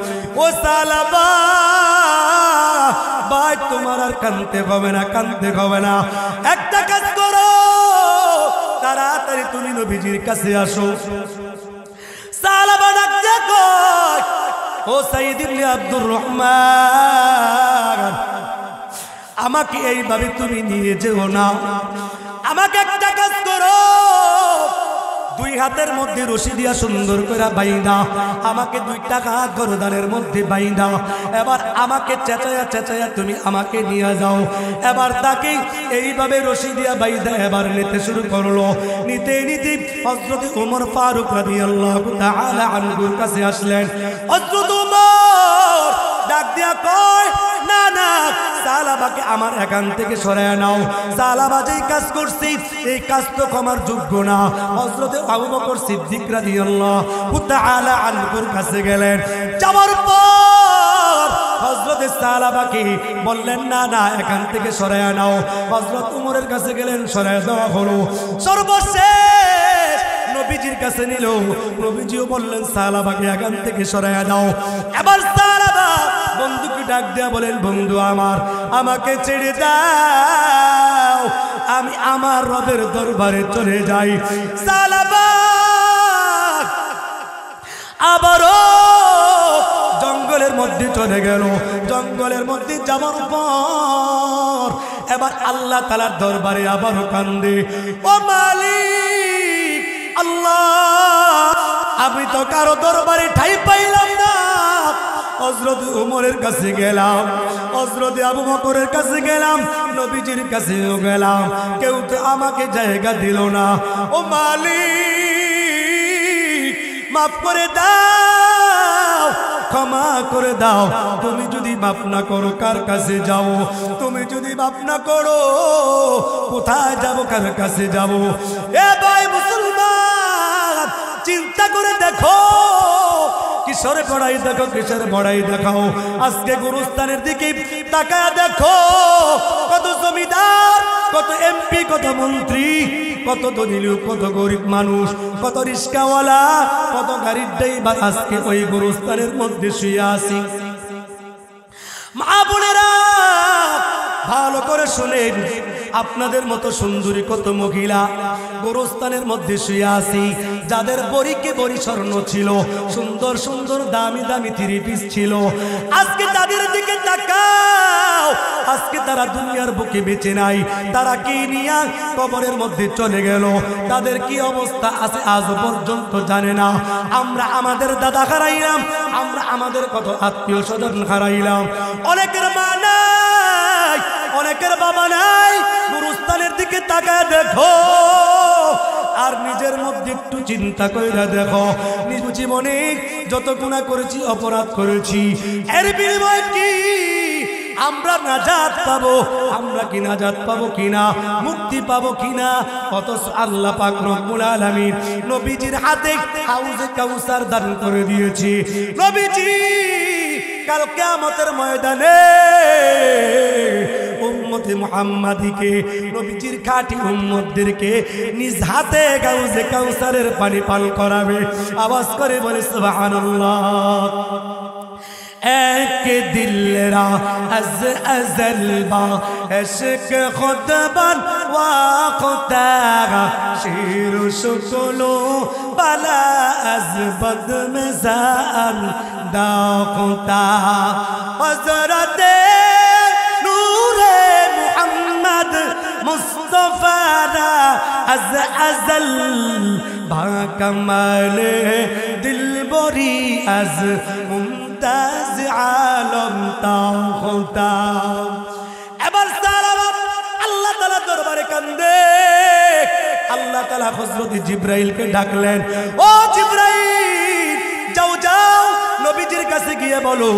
Speaker 1: ও সালাবা ভাই, তোমার আর কাঁদতে হবে না, কাঁদতে হবে না, একটা কাজ করো, তাড়াতাড়ি তুমি নবীজির কাছে আসো। সালাবা ডাক দিয়া কয়, ও সাঈদ ইবনে আব্দুর রহমান, আমাকে এইভাবে তুমি নিয়ে যেও না, আমাকে একটা কাজ করো, দুই হাতের মধ্যে রশি দিয়া সুন্দর করে বাইন্দা আমাকে দুইটা হাত গরদানের মধ্যে বাইন্দা, এবার আমাকে চেঁচায়া চেঁচায়া তুমি আমাকে নিয়ে যাও। এবার তাকে এইভাবে রশি দিয়া বাইন্দা এবার নিতে শুরু করলো। নিতে নিতে হযরত ওমর ফারুক রাদিয়াল্লাহু তাআলা আনহুর কাছে আসলেন। হযরত ওমর ডাক দিয়া কয়, না না, সালাবাকে আমার এখান থেকে সরায় নাও, সালাবা যেই কাজ করছি এই কাজ তো ক্ষমার যোগ্য না। হযরত আবু বকর সিদ্দিক রাদিয়াল্লাহু তাআলা আনহুর কাছে গেলেন। যাওয়ার পর হযরত সালাবাকে বললেন, না না, এখান থেকে সরায় নাও। হযরত ওমরের কাছে গেলেন, সরায় দেওয়া হলো। সর্বশেষ নবীজির কাছে নিল, নবীজিও বললেন সালাবাকে এখান থেকে সরায় দাও। এবার সালাবা বন্ধুকে ডাক দেয়া বলেন, বন্ধু আমার, আমাকে ছেড়ে দাও, আমি আমার রবের দরবারে চলে যাই। সালাবা আবারও জঙ্গলের মধ্যে চলে গেল। জঙ্গলের মধ্যে যাওয়ার পর এবার আল্লাহ তাআলার দরবারে আবারও কান্দে, ও মালিক আল্লাহ, আমি তো কারো দরবারে ঠাঁই পাইলাম না। হযরত ওমরের কাছে গেলাম, হযরত আবু বকরের কাছে গেলাম, নবীজির কাছেও গেলাম, কেউ তো আমাকে জায়গা দিল না। ও মালিক মাফ করে দাও, ক্ষমা করে দাও। তুমি যদি মাফ না করো কার কাছে যাও? তুমি যদি মাফ না করো কোথায় যাব, কার কাছে যাব? এ ভাই মুসলমান, চিন্তা করে দেখো, কিসের বড়াই দেখো, কিসের বড়াই দেখাও। আজকে গুরুস্থানের দিকে তাকায় দেখো, কত জমিদার, কত এমপি, কত মন্ত্রী, কত ধনী লোক, কত গরিব মানুষ, কত রিস্কাওয়ালা, কত গাড়ির ড্রাইভার আজকে ওই গুরুস্থানের মধ্যে শুয়ে আছি। মা বোনেরা ভালো করে শুনেন, আপনাদের মতো সুন্দরী কত মহিলা গোরস্থানের মধ্যে শুয়ে আছি, যাদের বড়িকে বড়ি স্বর্ণ ছিল, সুন্দর সুন্দর দামি দামি থ্রি পিস ছিল। আজকে তাদের দিকে তাকাও, আজকে তারা দুনিয়ার বুকে বেঁচে নাই, তারা কি নিয়ে কবরের মধ্যে চলে গেল, তাদের কি অবস্থা আছে আজও পর্যন্ত জানে না। আমরা আমাদের দাদা হারাইলাম, আমরা আমাদের কত আত্মীয় স্বজন হারাইলাম। অনেকের মা নাই, অনেকের বাবা নাই। গুরুস্থানের দিকে তাকায় দেখো আর নিজের মধ্যে একটু চিন্তা করে দেখো, নিজ জীবনে যত গুনাহ করেছি, অপরাধ করেছি, এর বিনিময়ে কি আমরা নাজাত পাবো? আমরা কি নাজাত পাবো কিনা, মুক্তি পাবো কিনা? অথচ আল্লাহ পাক রব্বুল আলামিন নবীজির হাতে হাউজে কাউসার দান করে দিয়েছে। নবীজি কাল কিয়ামতের ময়দানে উম্মতে মুহাম্মাদিকে, নবীজির খাঁটি উম্মতদেরকে নিজ হাতে হাউজে কাউসারের পানি পান করাবে। আওয়াজ করে বলে সুবহানাল্লাহ। एक दिल रा अज अजल बा इश्क खुद बन वाक़ता शीर शुक्लो बला अज बद में ज़ान दाक़ता हज़रत नूरे मुहम्मद मुस्तफ़ा रा अज अजल बा कमाल दिल बोरी अज मुमताज आलम ताख़ता। এবার সালাম আল্লাহ তাআলা দরবারে কান্দে। আল্লাহ তাআলা হযরত জিবরাইলকে ডাকলেন, ও জিবরাইল যাও যাও নবীজির কাছে গিয়ে বলো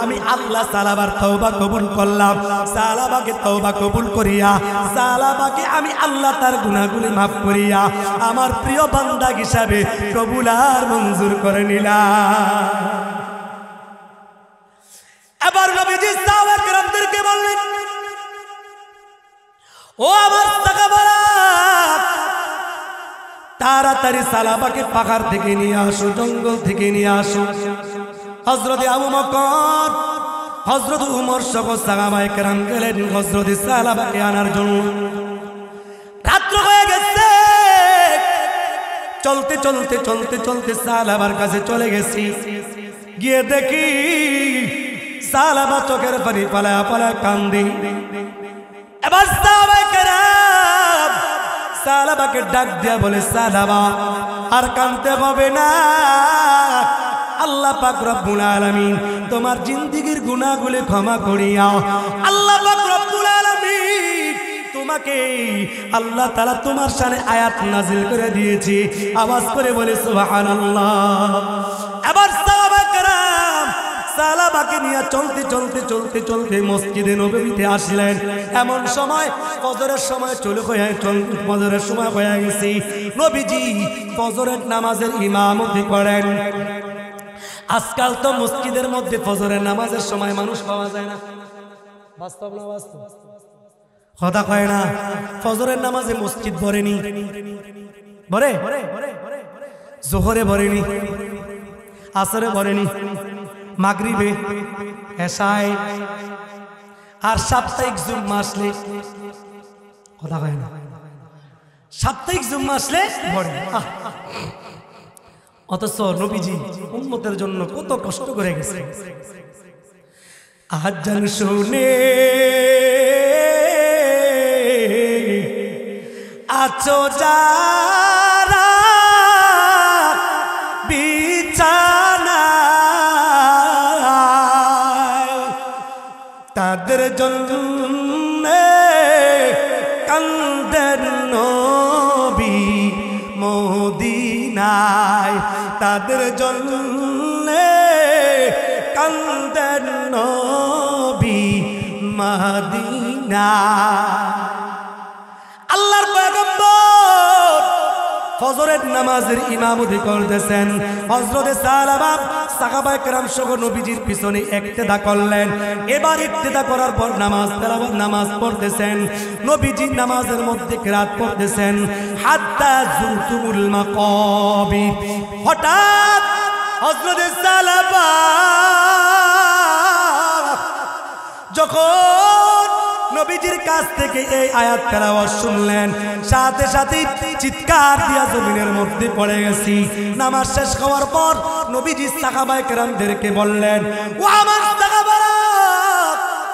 Speaker 1: আমি আল্লাহ সালাবার তওবা কবুল করলাম। সালাবাকে তওবা কবুল করিয়া সালাবাকে আমি আল্লাহ তার গুনাহগুলি মাফ করিয়া আমার প্রিয় বান্দা হিসাবে কবুল আর মঞ্জুর করে নিলাম। এবার নবীজি সাহাবায়ে কেরামদেরকে বললেন, ও আমার সাহাবারা তাড়াতাড়ি সালাবাকে পাহাড় থেকে নিয়ে আসো, জঙ্গল থেকে নিয়ে আসো। হযরত আবু বকর, হযরত উমর সহ সাহাবায়ে কেরাম গেলেন হযরত সালাবাকে আনার জন্য। রাত্র হয়ে গেছে, চলতে চলতে চলতে চলতে সালাবার কাছে চলে গেছি। গিয়ে দেখি সালাবা চোখের পানি পালায়া পালায়া কান্দি। এবার সাহাবায়ে কেরাম সালাবাকে ডাক দিয়া বলে, সালাবা আর কাঁদতে হবে না, আল্লাহ পাক রব্বুল আলামিন তোমার জিন্দেগীর গুনাহগুলি ক্ষমা করিয়া আল্লাহ পাক রব্বুল আলামিন তোমাকে আল্লাহ তাআলা তোমার শানে আয়াত নাযিল করে দিয়েছে। আওয়াজ করে বলে সুবহানাল্লাহ। এবার সাহাবায়ে কেরাম সালাবাকে নিয়ে চলতে চলতে চলতে চলতে মসজিদে নববীতে আসলেন। এমন সময় ফজরের সময় ফজরের সময় হয়ে গেছে। নবীজি ফজরের নামাজের ইমামতি করেন। আজকাল তো মসজিদের মধ্যে ফজরের নামাজের সময় মানুষ পাওয়া যায় না। বাস্তব না বাস্তব? কথা কয় না। ফজরের নামাজে মসজিদ ভরেনি, ভরে জোহরে ভরেনি, আসরে ভরেনি, মাগরিবে, এশায়, আর সাপ্তাহিক জুম্মা আসলে, কথা কয় না, সাপ্তাহিক জুম্মা আসলে ভরে। অথচ নবীজি উম্মতের জন্য কত কষ্ট করে গেছে। আজান শুনে আছো যারা বিছানায়, তাদের জন্য কান্দেন নবী মদিনায়, তাদের জন্য কান্দেন নবী মদিনায়। আল্লাহর পয়গম্বর ফজরের নামাজের ইমামতি করতেছেন। হযরত সালাবা সাহাবায়ে কেরাম সহ নবীজির পিছনে ইক্তেদা করলেন। এবার ইক্তেদা করার পর নামাজ পড়তেছেন। নবীজি নামাজের মধ্যে কিরাত পড়তেছেন। হাত্তা যুরতুমুল মাকাবির। হঠাৎ হযরত সালাবা যখন নবীজির কাছ থেকে এই আয়াত তেলাওয়াত শুনলেন, সাথে সাথে চিৎকার দিয়া জমিনের মধ্যে পড়ে গেছি। নামাজ শেষ হওয়ার পর নবীজি সাহাবায়ে কেরামদেরকে বললেন, ও আমার সাহাবারা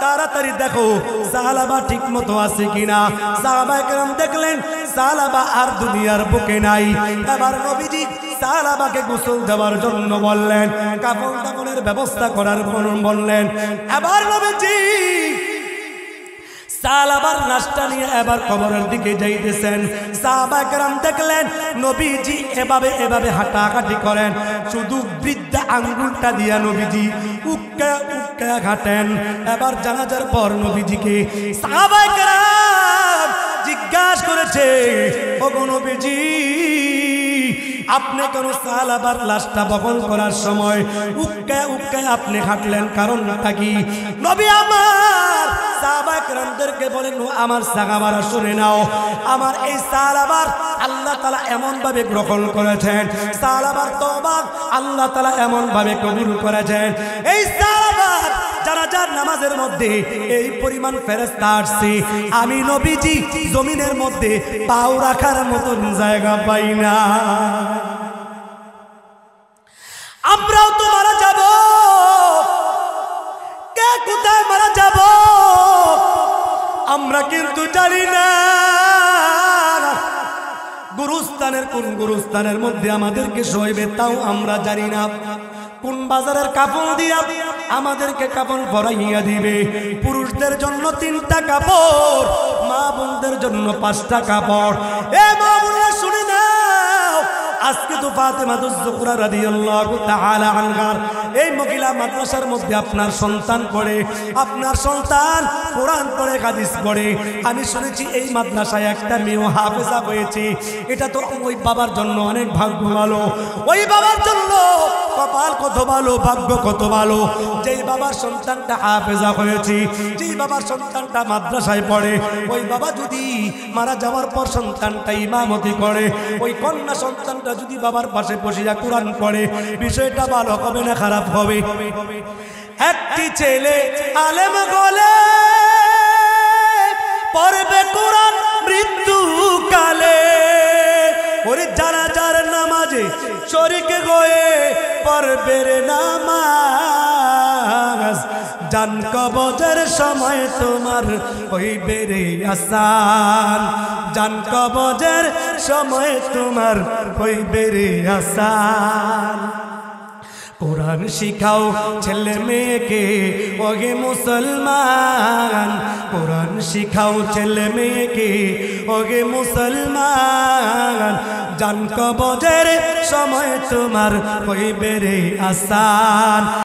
Speaker 1: তাড়াতাড়ি দেখো সাহাবা ঠিক মতো আছে কিনা। সাহাবায়ে কেরাম দেখলেন সাহাবা আর দুনিয়ার বুকে নাই। এবার নবীজি সাহাবাকে গোসল দেওয়ার জন্য বললেন, কাফন দাফনের ব্যবস্থা করার বললেন। এবার নবীজি সাহাবার লাশটা নিয়ে এবার কবরের দিকে যাইতেছেন। সাহাবায়ে কেরাম দেখলেন নবীজি এভাবে হাঁটাহাঁটি করেন, শুধু বৃদ্ধা আঙ্গুলটা দিয়া নবীজি উক্কা উক্কা হাঁটেন। এবার জানাজার পর নবীজিকে সাহাবায়ে কেরাম জিজ্ঞাসা করেছে, ওগো নবীজি আপনি কেন সাহাবার লাশটা বহন করার সময় উক্কা উক্কা আপনি হাঁটলেন, কারণটা কি? নবী আমার সাহাবায়ে কেরামদেরকে বলেন, আমার সাহাবারা শুনে নাও, আমার এই সাহাবার আল্লাহ তাআলা এমন ভাবে গ্রহণ করেছেন, সাহাবার তওবা আল্লাহ তাআলা এমন ভাবে কবুল করেছেন। এই সাহাবার জানাজার নামাজের মধ্যে এই পরিমাণ ফেরেশতা আসছে, আমি নবীজি জমিনের মধ্যে পাও রাখার মতন জায়গা পাই না। আমরাও তো মারা যাব, কে কোথায় মারা যাব আমরা কিন্তু জানি না। গুরুস্থানের কোন গুরুস্থানের মধ্যে আমাদেরকে শোয়াবে তাও আমরা জানি না। কোন বাজারের কাপড় দিয়া আমাদেরকে কাপড় পরাইয়া দিবে। পুরুষদের জন্য 3টা কাপড়, মা বোনদের জন্য 5টা কাপড়। এ মা বোনরা শুনে নাও, আজকে তো ফাতেমাতুজ জোহরা রাদিয়াল্লাহু তাআলা আনহার এই মহিলা মাদ্রাসার মধ্যে আপনার সন্তান পড়ে, আপনার সন্তান কোরআন পড়ে, হাদিস পড়ে। আমি শুনেছি এই মাদ্রাসায় একটা মেয়ে হাফেজা হয়েছে। এটা তো ওই বাবার জন্য অনেক ভাগ্য ভালো, ওই বাবার জন্য কপাল কত ভালো, ভাগ্য কত ভালো, যেই বাবার সন্তানটা হাফেজা হয়েছে, যেই বাবার সন্তানটা মাদ্রাসায় পড়ে। ওই বাবা যদি মারা যাওয়ার পর সন্তানটা ইমামতি করে, ওই কন্যা সন্তানটা যদি বাবার পাশে বসিয়া কোরআন পড়ে, বিষয়টা ভালো হবে না খারাপ হবে? একটি ছেলে আলেম হলে পড়বে কোরআন মৃত্যুকালে, ওরে জানাজার নামাজে শরীক হয়ে পড়বে রে নামাজ, জান কবজের সময় তোমার হইবে রে আসান, জান কবজের সময় তোমার হইবে রে আসান। কোরআন শিখাও ছেলে মেয়েকে ওগে মুসলমান, কোরআন শিখাও ছেলে মেয়েকে ওগে মুসলমান, জান কবজের সময় তোমার হইবে রে আসান।